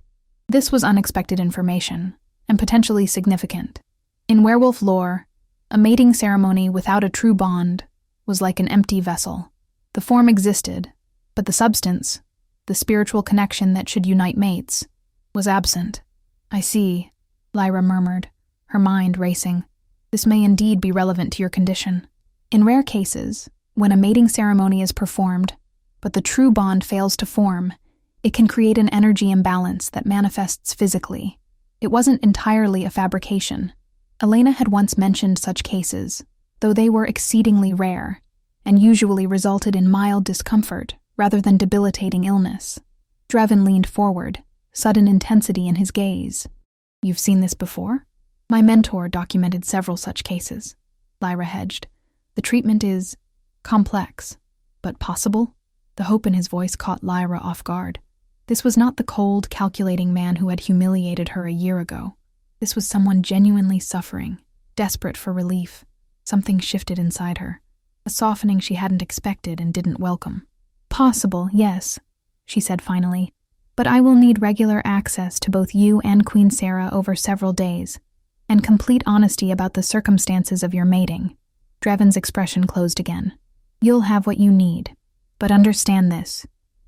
This was unexpected information, and potentially significant. In werewolf lore, a mating ceremony without a true bond was like an empty vessel. The form existed, but the substance, the spiritual connection that should unite mates, was absent. I see, Lyra murmured, her mind racing. This may indeed be relevant to your condition. In rare cases, when a mating ceremony is performed, but the true bond fails to form, it can create an energy imbalance that manifests physically. It wasn't entirely a fabrication. Elena had once mentioned such cases, though they were exceedingly rare, and usually resulted in mild discomfort rather than debilitating illness. Draven leaned forward, sudden intensity in his gaze. You've seen this before? My mentor documented several such cases. Lyra hedged. The treatment is complex, but possible? The hope in his voice caught Lyra off guard. This was not the cold, calculating man who had humiliated her a year ago. This was someone genuinely suffering, desperate for relief. Something shifted inside her, a softening she hadn't expected and didn't welcome. Possible, yes, she said finally, but I will need regular access to both you and Queen Sera over several days, and complete honesty about the circumstances of your mating. Draven's expression closed again. You'll have what you need. But understand this.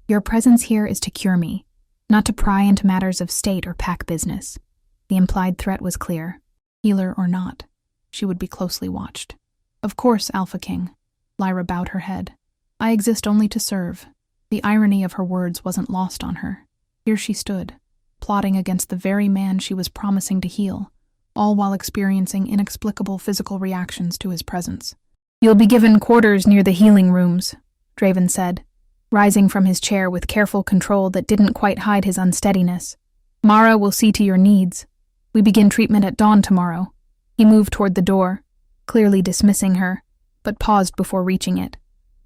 Your presence here is to cure me, not to pry into matters of state or pack business. The implied threat was clear. Healer or not, she would be closely watched. Of course, Alpha King. Lyra bowed her head. I exist only to serve. The irony of her words wasn't lost on her. Here she stood, plotting against the very man she was promising to heal, all while experiencing inexplicable physical reactions to his presence. You'll be given quarters near the healing rooms, Draven said, rising from his chair with careful control that didn't quite hide his unsteadiness. Mara will see to your needs. We begin treatment at dawn tomorrow. He moved toward the door, clearly dismissing her, but paused before reaching it.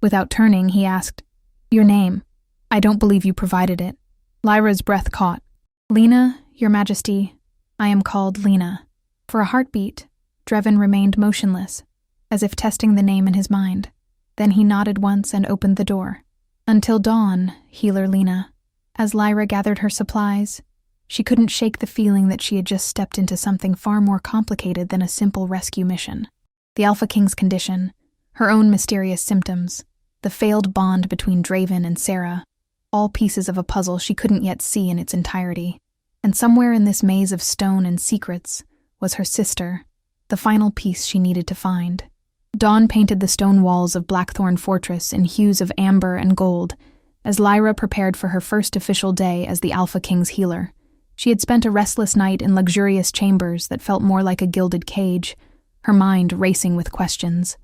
Without turning, he asked, Your name? I don't believe you provided it. Lyra's breath caught. Lena, Your Majesty. I am called Lena. For a heartbeat, Draven remained motionless, as if testing the name in his mind. Then he nodded once and opened the door. Until dawn, Healer Lena. As Lyra gathered her supplies, she couldn't shake the feeling that she had just stepped into something far more complicated than a simple rescue mission. The Alpha King's condition, her own mysterious symptoms, the failed bond between Draven and Sera, all pieces of a puzzle she couldn't yet see in its entirety. And somewhere in this maze of stone and secrets was her sister, the final piece she needed to find. Dawn painted the stone walls of Blackthorn Fortress in hues of amber and gold as Lyra prepared for her first official day as the Alpha King's healer. She had spent a restless night in luxurious chambers that felt more like a gilded cage, her mind racing with questions.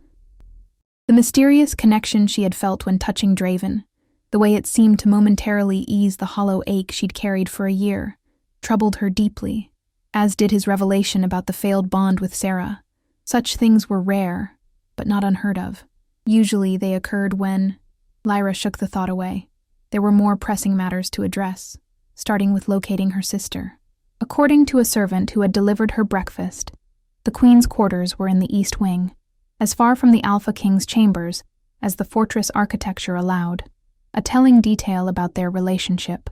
The mysterious connection she had felt when touching Draven, the way it seemed to momentarily ease the hollow ache she'd carried for a year, troubled her deeply, as did his revelation about the failed bond with Sera. Such things were rare, but not unheard of. Usually they occurred when... Lyra shook the thought away. There were more pressing matters to address, starting with locating her sister. According to a servant who had delivered her breakfast, The Queen's quarters were in the east wing, as far from the Alpha King's chambers as the fortress architecture allowed, a telling detail about their relationship.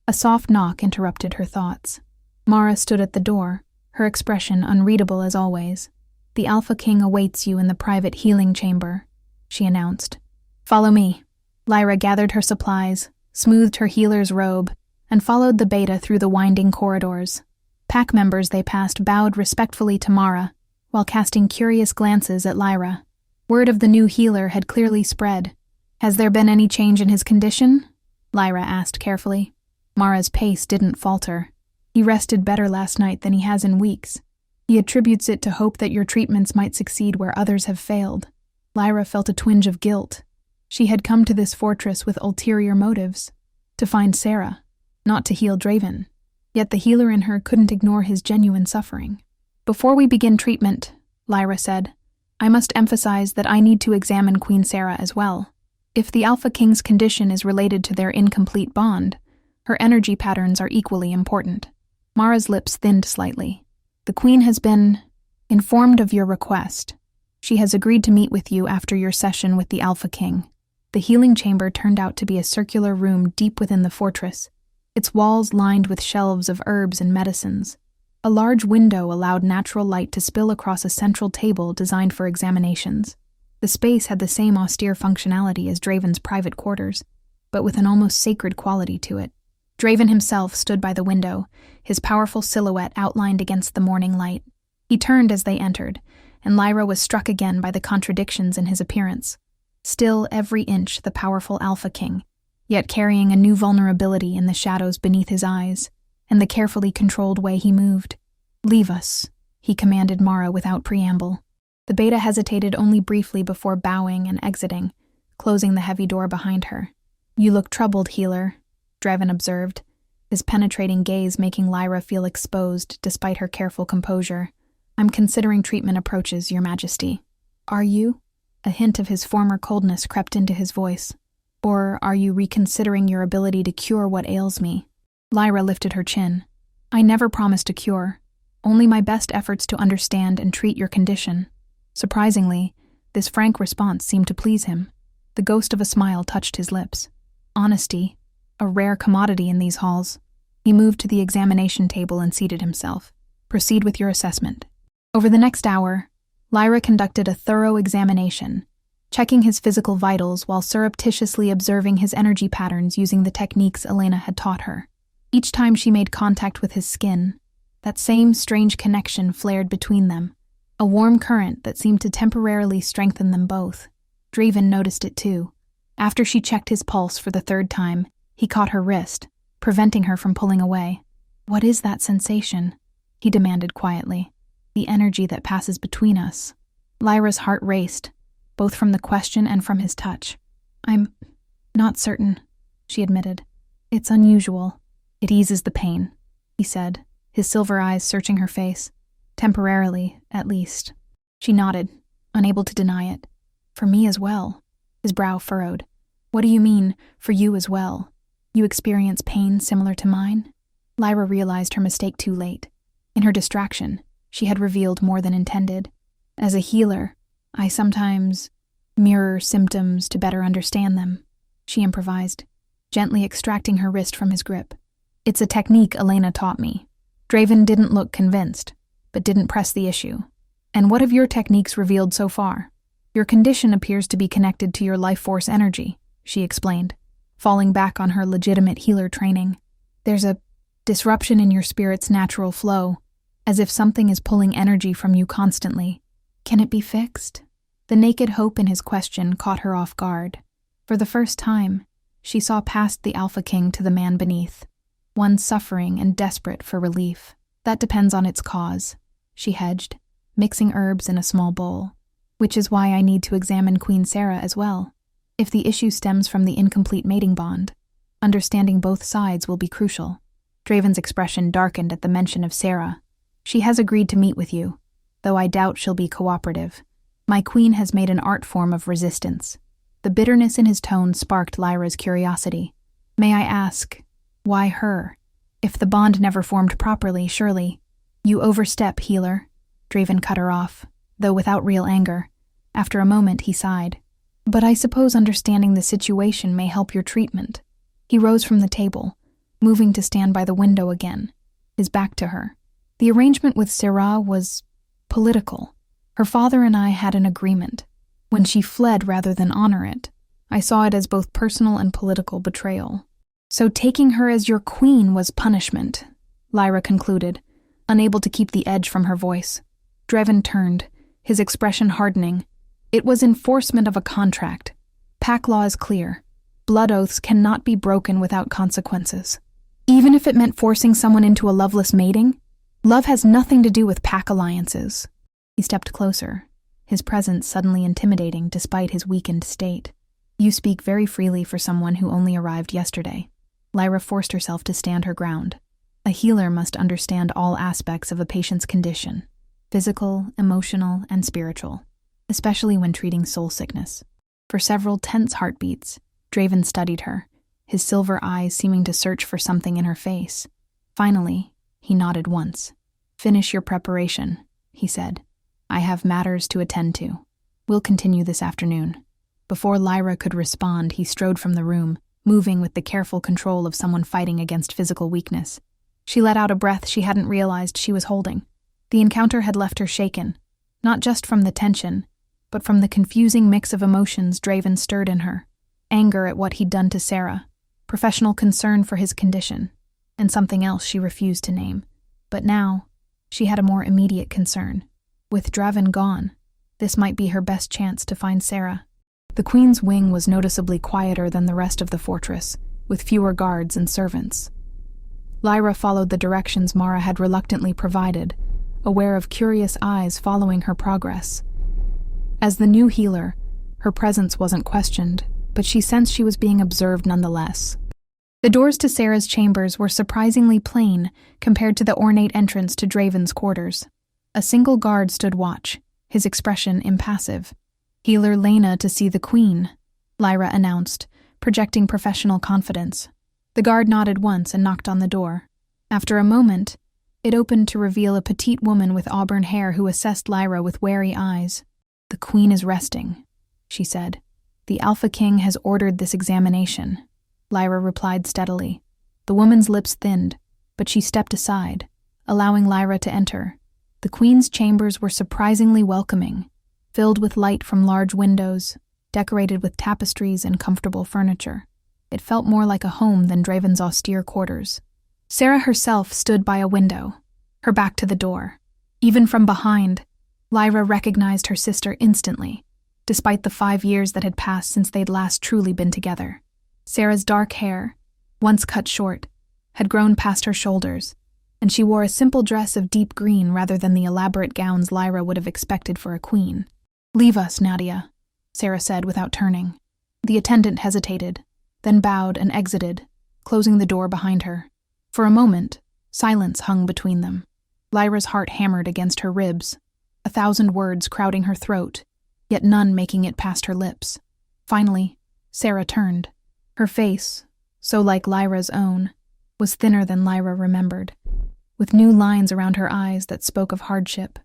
A soft knock interrupted her thoughts. Mara stood at the door, her expression unreadable as always. "The Alpha King awaits you in the private healing chamber," she announced. "Follow me." Lyra gathered her supplies, smoothed her healer's robe, and followed the Beta through the winding corridors. Pack members they passed bowed respectfully to Mara, while casting curious glances at Lyra. Word of the new healer had clearly spread. "Has there been any change in his condition?" Lyra asked carefully. Mara's pace didn't falter. "He rested better last night than he has in weeks. He attributes it to hope that your treatments might succeed where others have failed." Lyra felt a twinge of guilt. She had come to this fortress with ulterior motives, to find Sarah, not to heal Draven. Yet the healer in her couldn't ignore his genuine suffering. "Before we begin treatment," Lyra said, "I must emphasize that I need to examine Queen Sarah as well. If the Alpha King's condition is related to their incomplete bond, her energy patterns are equally important." Mara's lips thinned slightly. "The Queen has been informed of your request. She has agreed to meet with you after your session with the Alpha King." The healing chamber turned out to be a circular room deep within the fortress, its walls lined with shelves of herbs and medicines. A large window allowed natural light to spill across a central table designed for examinations. The space had the same austere functionality as Draven's private quarters, but with an almost sacred quality to it. Draven himself stood by the window, his powerful silhouette outlined against the morning light. He turned as they entered, and Lyra was struck again by the contradictions in his appearance. Still every inch the powerful Alpha King, yet carrying a new vulnerability in the shadows beneath his eyes, and the carefully controlled way he moved. "Leave us," he commanded Mara without preamble. The Beta hesitated only briefly before bowing and exiting, closing the heavy door behind her. "You look troubled, healer," Draven observed, his penetrating gaze making Lyra feel exposed despite her careful composure. "I'm considering treatment approaches, Your Majesty." "Are you?" A hint of his former coldness crept into his voice. "Or are you reconsidering your ability to cure what ails me?" Lyra lifted her chin. "I never promised a cure, only my best efforts to understand and treat your condition." Surprisingly, this frank response seemed to please him. The ghost of a smile touched his lips. Honesty, a rare commodity in these halls. He moved to the examination table and seated himself. "Proceed with your assessment." Over the next hour, Lyra conducted a thorough examination, checking his physical vitals while surreptitiously observing his energy patterns using the techniques Elena had taught her. Each time she made contact with his skin, that same strange connection flared between them, a warm current that seemed to temporarily strengthen them both. Draven noticed it too. After she checked his pulse for the third time, he caught her wrist, preventing her from pulling away. "What is that sensation?" he demanded quietly. "The energy that passes between us." Lyra's heart raced, both from the question and from his touch. "I'm not certain," she admitted. "It's unusual." "It eases the pain," he said, his silver eyes searching her face. "Temporarily, at least." She nodded, unable to deny it. "For me as well." His brow furrowed. "What do you mean, for you as well? You experience pain similar to mine?" Lyra realized her mistake too late. In her distraction, she had revealed more than intended. "As a healer, I sometimes mirror symptoms to better understand them," she improvised, gently extracting her wrist from his grip. "It's a technique Elena taught me." Draven didn't look convinced, but didn't press the issue. "And what have your techniques revealed so far?" "Your condition appears to be connected to your life force energy," she explained, falling back on her legitimate healer training. "There's a disruption in your spirit's natural flow, as if something is pulling energy from you constantly. Can it be fixed?" The naked hope in his question caught her off guard. For the first time, she saw past the Alpha King to the man beneath, one suffering and desperate for relief. "That depends on its cause," she hedged, mixing herbs in a small bowl. "Which is why I need to examine Queen Sarah as well. If the issue stems from the incomplete mating bond, understanding both sides will be crucial." Draven's expression darkened at the mention of Sarah. "She has agreed to meet with you, though I doubt she'll be cooperative. My queen has made an art form of resistance." The bitterness in his tone sparked Lyra's curiosity. "May I ask, why her? If the bond never formed properly, surely—" "You overstep, healer." Draven cut her off, though without real anger. After a moment, he sighed. But I suppose understanding the situation may help your treatment. He rose from the table, moving to stand by the window again, his back to her. The arrangement with Sarah was political. Her father and I had an agreement. When she fled rather than honor it, I saw it as both personal and political betrayal. So taking her as your queen was punishment, Lyra concluded, unable to keep the edge from her voice. Draven turned, his expression hardening. It was enforcement of a contract. Pack law is clear. Blood oaths cannot be broken without consequences. Even if it meant forcing someone into a loveless mating, love has nothing to do with pack alliances. He stepped closer, his presence suddenly intimidating despite his weakened state. You speak very freely for someone who only arrived yesterday. Lyra forced herself to stand her ground. A healer must understand all aspects of a patient's condition, physical, emotional, and spiritual, especially when treating soul sickness. For several tense heartbeats, Draven studied her, his silver eyes seeming to search for something in her face. Finally, he nodded once. Finish your preparation, he said. I have matters to attend to. We'll continue this afternoon. Before Lyra could respond, he strode from the room, moving with the careful control of someone fighting against physical weakness. She let out a breath she hadn't realized she was holding. The encounter had left her shaken, not just from the tension, but from the confusing mix of emotions Draven stirred in her. Anger at what he'd done to Sarah, professional concern for his condition, and something else she refused to name. But now, she had a more immediate concern. With Draven gone, this might be her best chance to find Sarah. The Queen's wing was noticeably quieter than the rest of the fortress, with fewer guards and servants. Lyra followed the directions Mara had reluctantly provided, aware of curious eyes following her progress. As the new healer, her presence wasn't questioned, but she sensed she was being observed nonetheless. The doors to Sarah's chambers were surprisingly plain compared to the ornate entrance to Draven's quarters. A single guard stood watch, his expression impassive. Healer Lena to see the Queen, Lyra announced, projecting professional confidence. The guard nodded once and knocked on the door. After a moment, it opened to reveal a petite woman with auburn hair who assessed Lyra with wary eyes. The Queen is resting, she said. The Alpha King has ordered this examination, Lyra replied steadily. The woman's lips thinned, but she stepped aside, allowing Lyra to enter. The Queen's chambers were surprisingly welcoming, filled with light from large windows, decorated with tapestries and comfortable furniture. It felt more like a home than Draven's austere quarters. Sarah herself stood by a window, her back to the door. Even from behind, Lyra recognized her sister instantly, despite the 5 years that had passed since they'd last truly been together. Sarah's dark hair, once cut short, had grown past her shoulders, and she wore a simple dress of deep green rather than the elaborate gowns Lyra would have expected for a queen. "Leave us, Nadia," Sarah said without turning. The attendant hesitated, then bowed and exited, closing the door behind her. For a moment, silence hung between them. Lyra's heart hammered against her ribs, 1,000 words crowding her throat, yet none making it past her lips. Finally, Sarah turned. Her face, so like Lyra's own, was thinner than Lyra remembered, with new lines around her eyes that spoke of hardship,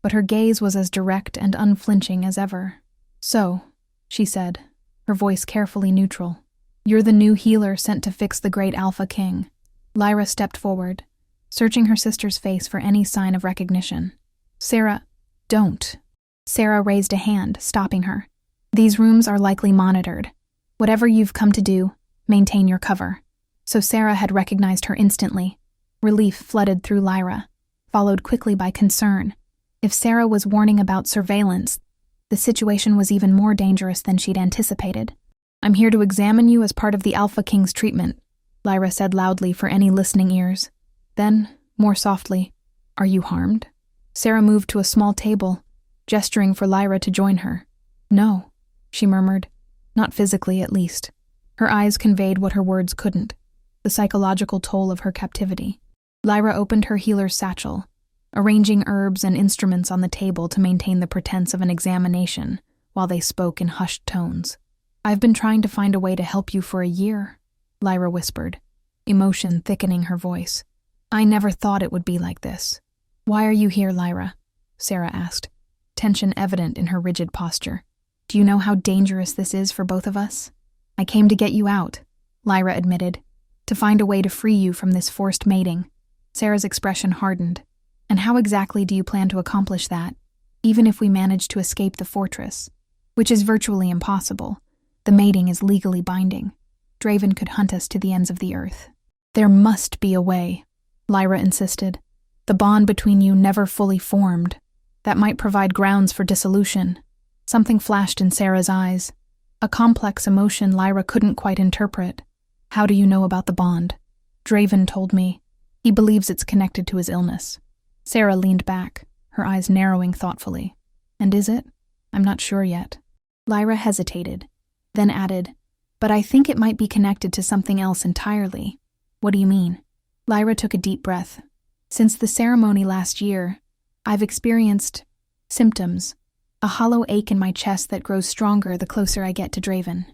but her gaze was as direct and unflinching as ever. "So," she said, her voice carefully neutral, "you're the new healer sent to fix the great Alpha King." Lyra stepped forward, searching her sister's face for any sign of recognition. "Sarah, don't." Sarah raised a hand, stopping her. "These rooms are likely monitored. Whatever you've come to do, maintain your cover." So Sarah had recognized her instantly. Relief flooded through Lyra, followed quickly by concern. If Sarah was warning about surveillance, the situation was even more dangerous than she'd anticipated. "I'm here to examine you as part of the Alpha King's treatment," Lyra said loudly for any listening ears. Then, more softly, "Are you harmed?" Sarah moved to a small table, gesturing for Lyra to join her. "No," she murmured. "Not physically, at least." Her eyes conveyed what her words couldn't, the psychological toll of her captivity. Lyra opened her healer's satchel, arranging herbs and instruments on the table to maintain the pretense of an examination, while they spoke in hushed tones. "I've been trying to find a way to help you for a year," Lyra whispered, emotion thickening her voice. "I never thought it would be like this." "Why are you here, Lyra?" Sarah asked, tension evident in her rigid posture. Do you know how dangerous this is for both of us? I came to get you out, Lyra admitted, to find a way to free you from this forced mating. Sarah's expression hardened. And how exactly do you plan to accomplish that, even if we manage to escape the fortress? Which is virtually impossible. The mating is legally binding. Draven could hunt us to the ends of the earth. There must be a way, Lyra insisted. The bond between you never fully formed. That might provide grounds for dissolution. Something flashed in Sarah's eyes. A complex emotion Lyra couldn't quite interpret. How do you know about the bond? Draven told me. He believes it's connected to his illness. Sarah leaned back, her eyes narrowing thoughtfully. And is it? I'm not sure yet. Lyra hesitated, then added, but I think it might be connected to something else entirely. What do you mean? Lyra took a deep breath. Since the ceremony last year, I've experienced symptoms, a hollow ache in my chest that grows stronger the closer I get to Draven.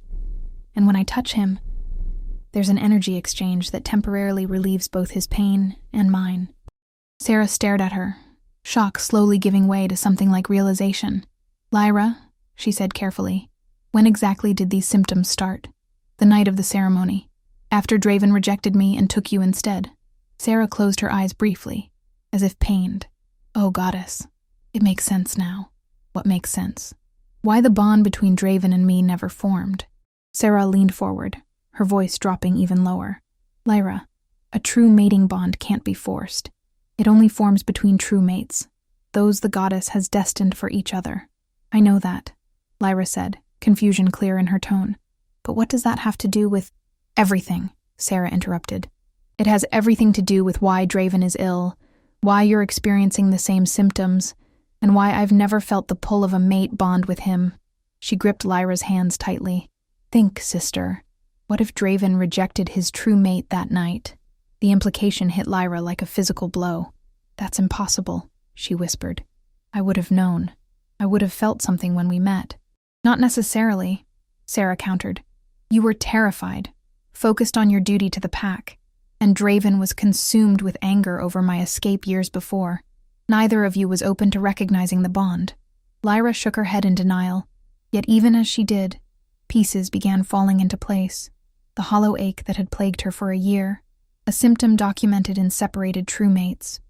And when I touch him, there's an energy exchange that temporarily relieves both his pain and mine. Sarah stared at her, shock slowly giving way to something like realization. Lyra, she said carefully, when exactly did these symptoms start? The night of the ceremony, after Draven rejected me and took you instead. Sarah closed her eyes briefly, as if pained. Oh, goddess, it makes sense now. What makes sense? Why the bond between Draven and me never formed. Sarah leaned forward, her voice dropping even lower. Lyra, a true mating bond can't be forced. It only forms between true mates, those the goddess has destined for each other. I know that, Lyra said, confusion clear in her tone. But what does that have to do with everything? Sarah interrupted. It has everything to do with why Draven is ill, why you're experiencing the same symptoms, and why I've never felt the pull of a mate bond with him. She gripped Lyra's hands tightly. Think, sister. What if Draven rejected his true mate that night? The implication hit Lyra like a physical blow. That's impossible, she whispered. I would have known. I would have felt something when we met. Not necessarily, Sarah countered. You were terrified, focused on your duty to the pack, and Draven was consumed with anger over my escape years before. Neither of you was open to recognizing the bond. Lyra shook her head in denial, yet even as she did, pieces began falling into place. The hollow ache that had plagued her for a year, a symptom documented in separated true mates.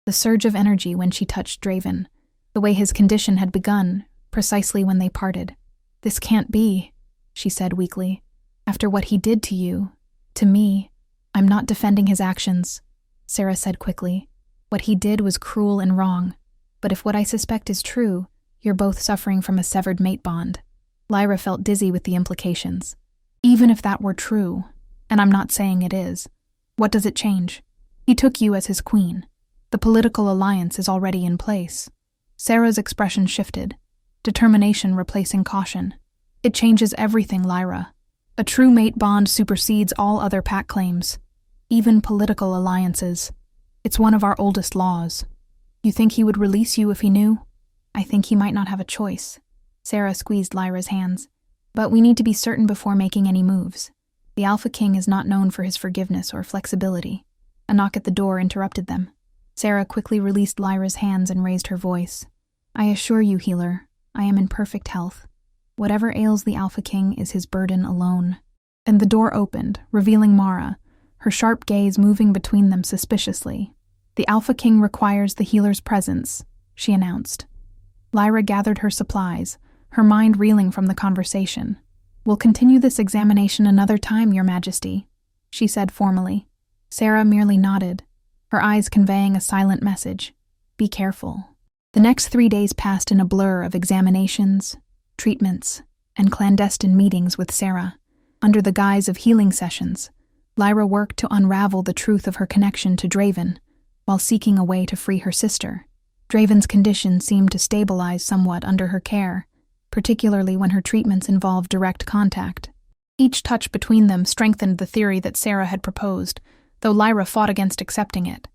The surge of energy when she touched Draven, the way his condition had begun, precisely when they parted. This can't be, she said weakly. After what he did to you, to me, I'm not defending his actions, Sarah said quickly. What he did was cruel and wrong, but if what I suspect is true, you're both suffering from a severed mate bond. Lyra felt dizzy with the implications. Even if that were true, and I'm not saying it is, what does it change? He took you as his queen. The political alliance is already in place. Sarah's expression shifted, determination replacing caution. It changes everything, Lyra. A true mate bond supersedes all other pact claims, even political alliances. It's one of our oldest laws. You think he would release you if he knew? I think he might not have a choice. Sarah squeezed Lyra's hands. But we need to be certain before making any moves. The Alpha King is not known for his forgiveness or flexibility. A knock at the door interrupted them. Sarah quickly released Lyra's hands and raised her voice. I assure you, healer, I am in perfect health. Whatever ails the Alpha King is his burden alone. And the door opened, revealing Mara, her sharp gaze moving between them suspiciously. The Alpha King requires the healer's presence, she announced. Lyra gathered her supplies, her mind reeling from the conversation. We'll continue this examination another time, Your Majesty, she said formally. Sarah merely nodded, her eyes conveying a silent message. Be careful. The next 3 days passed in a blur of examinations, treatments, and clandestine meetings with Sarah. Under the guise of healing sessions, Lyra worked to unravel the truth of her connection to Draven, while seeking a way to free her sister. Draven's condition seemed to stabilize somewhat under her care, particularly when her treatments involved direct contact. Each touch between them strengthened the theory that Sarah had proposed, though Lyra fought against accepting it.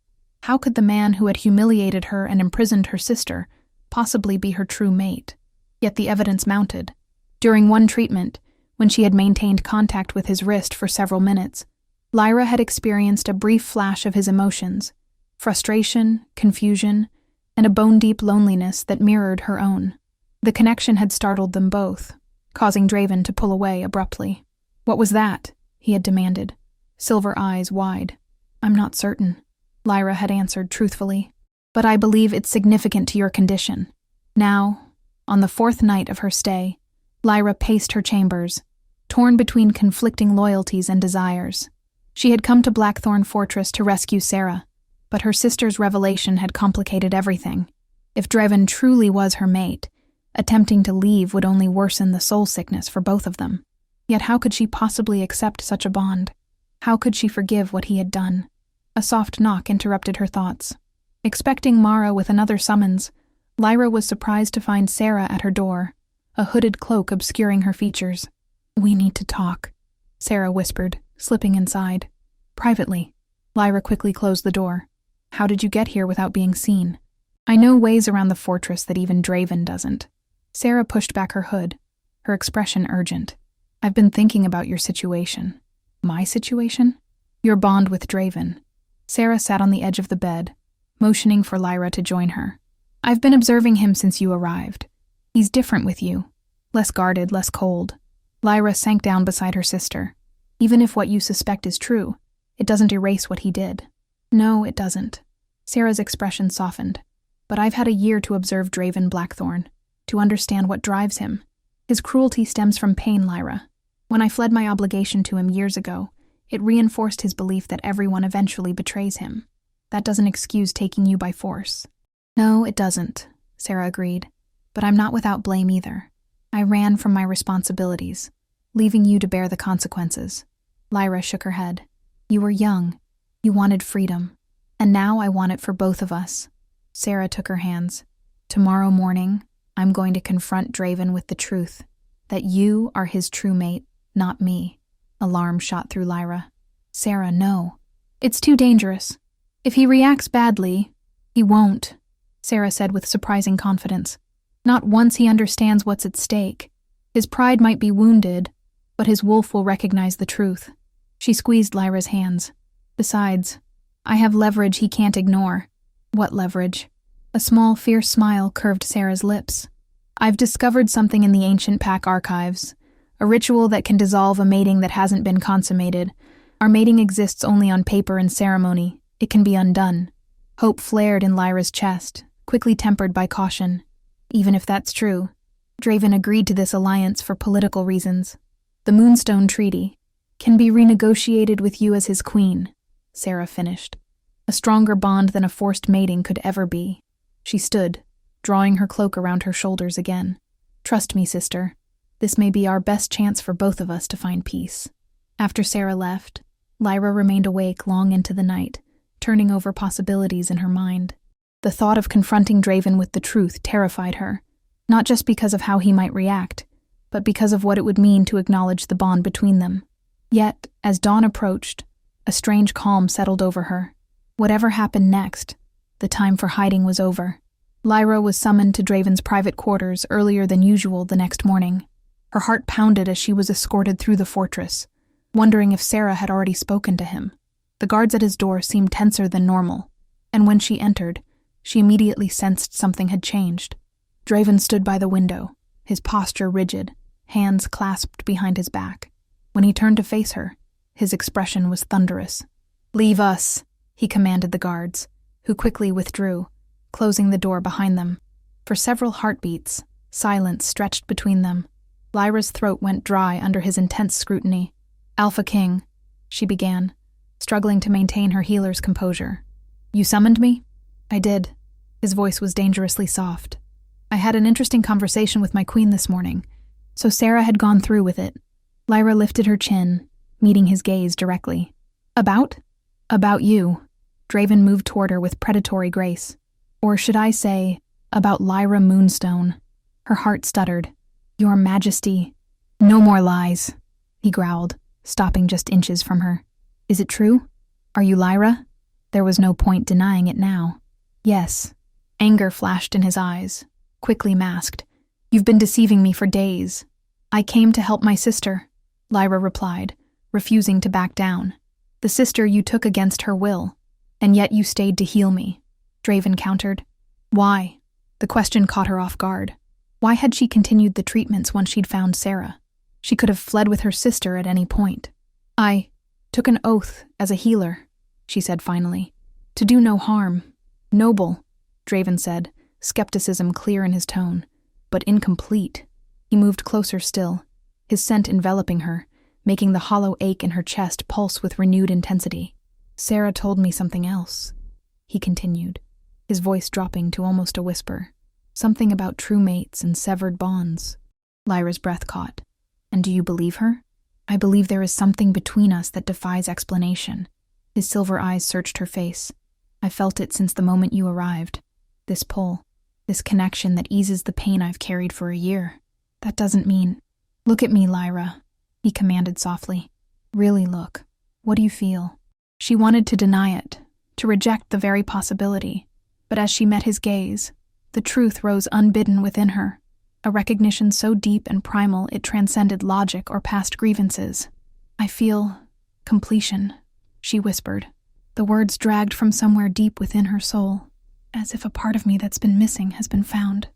How could the man who had humiliated her and imprisoned her sister possibly be her true mate? Yet the evidence mounted. During one treatment, when she had maintained contact with his wrist for several minutes, Lyra had experienced a brief flash of his emotions: frustration, confusion, and a bone-deep loneliness that mirrored her own. The connection had startled them both, causing Draven to pull away abruptly. "What was that?" he had demanded, silver eyes wide. "I'm not certain," Lyra had answered truthfully, "but I believe it's significant to your condition." Now, on the 4th night of her stay, Lyra paced her chambers, torn between conflicting loyalties and desires. She had come to Blackthorn Fortress to rescue Sarah, but her sister's revelation had complicated everything. If Draven truly was her mate, attempting to leave would only worsen the soul sickness for both of them. Yet how could she possibly accept such a bond? How could she forgive what he had done? A soft knock interrupted her thoughts. Expecting Mara with another summons, Lyra was surprised to find Sarah at her door, a hooded cloak obscuring her features. "We need to talk," Sarah whispered, slipping inside. "Privately." Lyra quickly closed the door. "How did you get here without being seen?" "I know ways around the fortress that even Draven doesn't." Sarah pushed back her hood, her expression urgent. "I've been thinking about your situation." "My situation?" "Your bond with Draven." Sarah sat on the edge of the bed, motioning for Lyra to join her. "I've been observing him since you arrived. He's different with you. Less guarded, less cold." Lyra sank down beside her sister. "Even if what you suspect is true, it doesn't erase what he did." "No, it doesn't." Sarah's expression softened. "But I've had a year to observe Draven Blackthorn, to understand what drives him. His cruelty stems from pain, Lyra. When I fled my obligation to him years ago, it reinforced his belief that everyone eventually betrays him. That doesn't excuse taking you by force." "No, it doesn't," Sarah agreed. "But I'm not without blame either. I ran from my responsibilities, leaving you to bear the consequences." Lyra shook her head. "You were young. You wanted freedom. And now I want it for both of us." Sarah took her hands. "Tomorrow morning, I'm going to confront Draven with the truth, that you are his true mate, not me." Alarm shot through Lyra. "Sarah, no. It's too dangerous. If he reacts badly, he won't," Sarah said with surprising confidence. "Not once he understands what's at stake. His pride might be wounded, but his wolf will recognize the truth." She squeezed Lyra's hands. "Besides, I have leverage he can't ignore." "What leverage?" A small, fierce smile curved Sarah's lips. "I've discovered something in the ancient Pack archives, a ritual that can dissolve a mating that hasn't been consummated. Our mating exists only on paper and ceremony. It can be undone." Hope flared in Lyra's chest, quickly tempered by caution. "Even if that's true, Draven agreed to this alliance for political reasons. The Moonstone Treaty can be renegotiated with you as his queen," Sarah finished. "A stronger bond than a forced mating could ever be." She stood, drawing her cloak around her shoulders again. "Trust me, sister. This may be our best chance for both of us to find peace." After Sarah left, Lyra remained awake long into the night, turning over possibilities in her mind. The thought of confronting Draven with the truth terrified her, not just because of how he might react, but because of what it would mean to acknowledge the bond between them. Yet, as dawn approached, a strange calm settled over her. Whatever happened next, the time for hiding was over. Lyra was summoned to Draven's private quarters earlier than usual the next morning. Her heart pounded as she was escorted through the fortress, wondering if Sarah had already spoken to him. The guards at his door seemed tenser than normal, and when she entered, she immediately sensed something had changed. Draven stood by the window, his posture rigid, hands clasped behind his back. When he turned to face her, his expression was thunderous. "Leave us," he commanded the guards, who quickly withdrew, closing the door behind them. For several heartbeats, silence stretched between them. Lyra's throat went dry under his intense scrutiny. "Alpha King," she began, struggling to maintain her healer's composure. "You summoned me?" "I did." His voice was dangerously soft. "I had an interesting conversation with my queen this morning." So Sarah had gone through with it. Lyra lifted her chin, meeting his gaze directly. "About?" "About you." Draven moved toward her with predatory grace. "Or should I say, about Lyra Moonstone." Her heart stuttered. "Your Majesty." "No more lies," he growled, stopping just inches from her. "Is it true? Are you Lyra?" There was no point denying it now. "Yes." Anger flashed in his eyes, quickly masked. "You've been deceiving me for days." "I came to help my sister," Lyra replied, refusing to back down. "The sister you took against her will, and yet you stayed to heal me," Draven countered. Why? The question caught her off guard. Why had she continued the treatments once she'd found Sarah? She could have fled with her sister at any point. I took an oath as a healer, she said finally. To do no harm. Noble, Draven said, skepticism clear in his tone, but incomplete. He moved closer still, his scent enveloping her, making the hollow ache in her chest pulse with renewed intensity. Sarah told me something else, he continued, his voice dropping to almost a whisper. Something about true mates and severed bonds. Lyra's breath caught. And do you believe her? I believe there is something between us that defies explanation. His silver eyes searched her face. I felt it since the moment you arrived. This pull, this connection that eases the pain I've carried for a year. That doesn't mean... Look at me, Lyra, he commanded softly. Really look. What do you feel? She wanted to deny it, to reject the very possibility. But as she met his gaze, the truth rose unbidden within her, a recognition so deep and primal it transcended logic or past grievances. I feel completion, she whispered. The words dragged from somewhere deep within her soul, as if a part of me that's been missing has been found.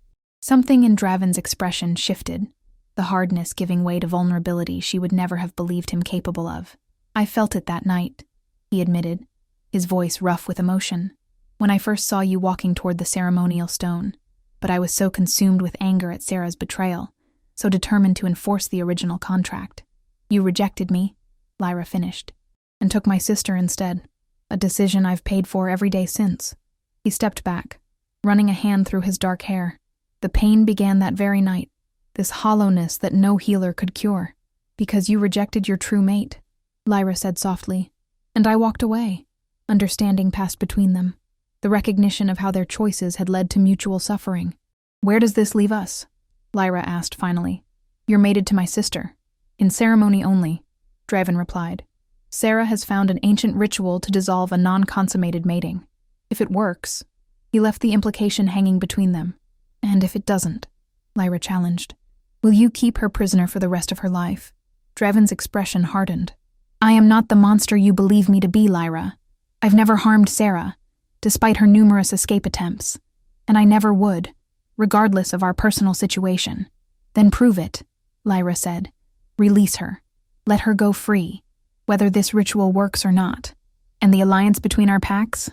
Something in Draven's expression shifted, the hardness giving way to vulnerability she would never have believed him capable of. I felt it that night, he admitted, his voice rough with emotion. When I first saw you walking toward the ceremonial stone, but I was so consumed with anger at Sarah's betrayal, so determined to enforce the original contract. You rejected me, Lyra finished, and took my sister instead, a decision I've paid for every day since. He stepped back, running a hand through his dark hair. The pain began that very night, this hollowness that no healer could cure. Because you rejected your true mate, Lyra said softly, and I walked away. Understanding passed between them, the recognition of how their choices had led to mutual suffering. Where does this leave us? Lyra asked finally. You're mated to my sister. In ceremony only, Draven replied. Sarah has found an ancient ritual to dissolve a non-consummated mating. If it works, he left the implication hanging between them. And if it doesn't, Lyra challenged, will you keep her prisoner for the rest of her life? Draven's expression hardened. I am not the monster you believe me to be, Lyra. I've never harmed Sarah, despite her numerous escape attempts, and I never would, regardless of our personal situation. Then prove it, Lyra said. Release her. Let her go free, whether this ritual works or not. And the alliance between our packs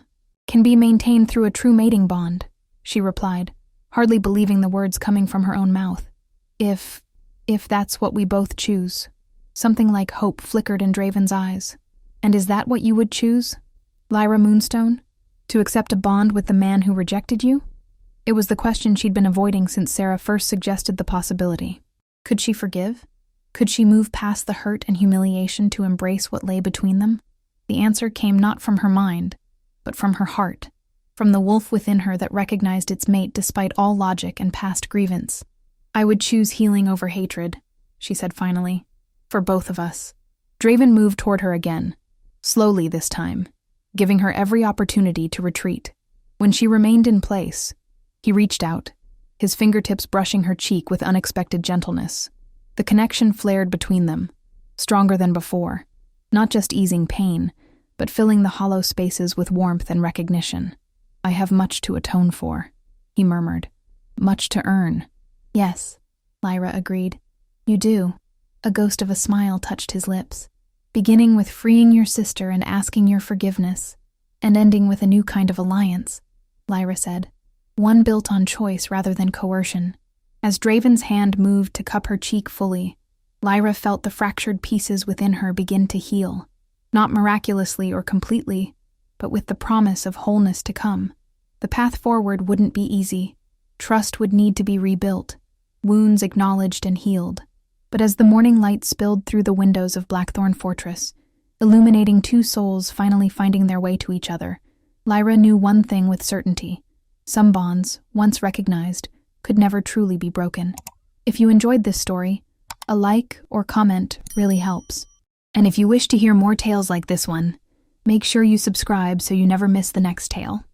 can be maintained through a true mating bond, she replied, hardly believing the words coming from her own mouth. If that's what we both choose. Something like hope flickered in Draven's eyes. And is that what you would choose, Lyra Moonstone? To accept a bond with the man who rejected you? It was the question she'd been avoiding since Sarah first suggested the possibility. Could she forgive? Could she move past the hurt and humiliation to embrace what lay between them? The answer came not from her mind, but from her heart, from the wolf within her that recognized its mate despite all logic and past grievance. I would choose healing over hatred, she said finally, for both of us. Draven moved toward her again, slowly this time, giving her every opportunity to retreat. When she remained in place, he reached out, his fingertips brushing her cheek with unexpected gentleness. The connection flared between them, stronger than before, not just easing pain, but filling the hollow spaces with warmth and recognition. I have much to atone for, he murmured. Much to earn. Yes, Lyra agreed. You do. A ghost of a smile touched his lips. Beginning with freeing your sister and asking your forgiveness, and ending with a new kind of alliance, Lyra said. One built on choice rather than coercion. As Draven's hand moved to cup her cheek fully, Lyra felt the fractured pieces within her begin to heal, not miraculously or completely, but with the promise of wholeness to come. The path forward wouldn't be easy. Trust would need to be rebuilt, wounds acknowledged and healed. But as the morning light spilled through the windows of Blackthorn Fortress, illuminating two souls finally finding their way to each other, Lyra knew one thing with certainty. Some bonds, once recognized, could never truly be broken. If you enjoyed this story, a like or comment really helps. And if you wish to hear more tales like this one, make sure you subscribe so you never miss the next tale.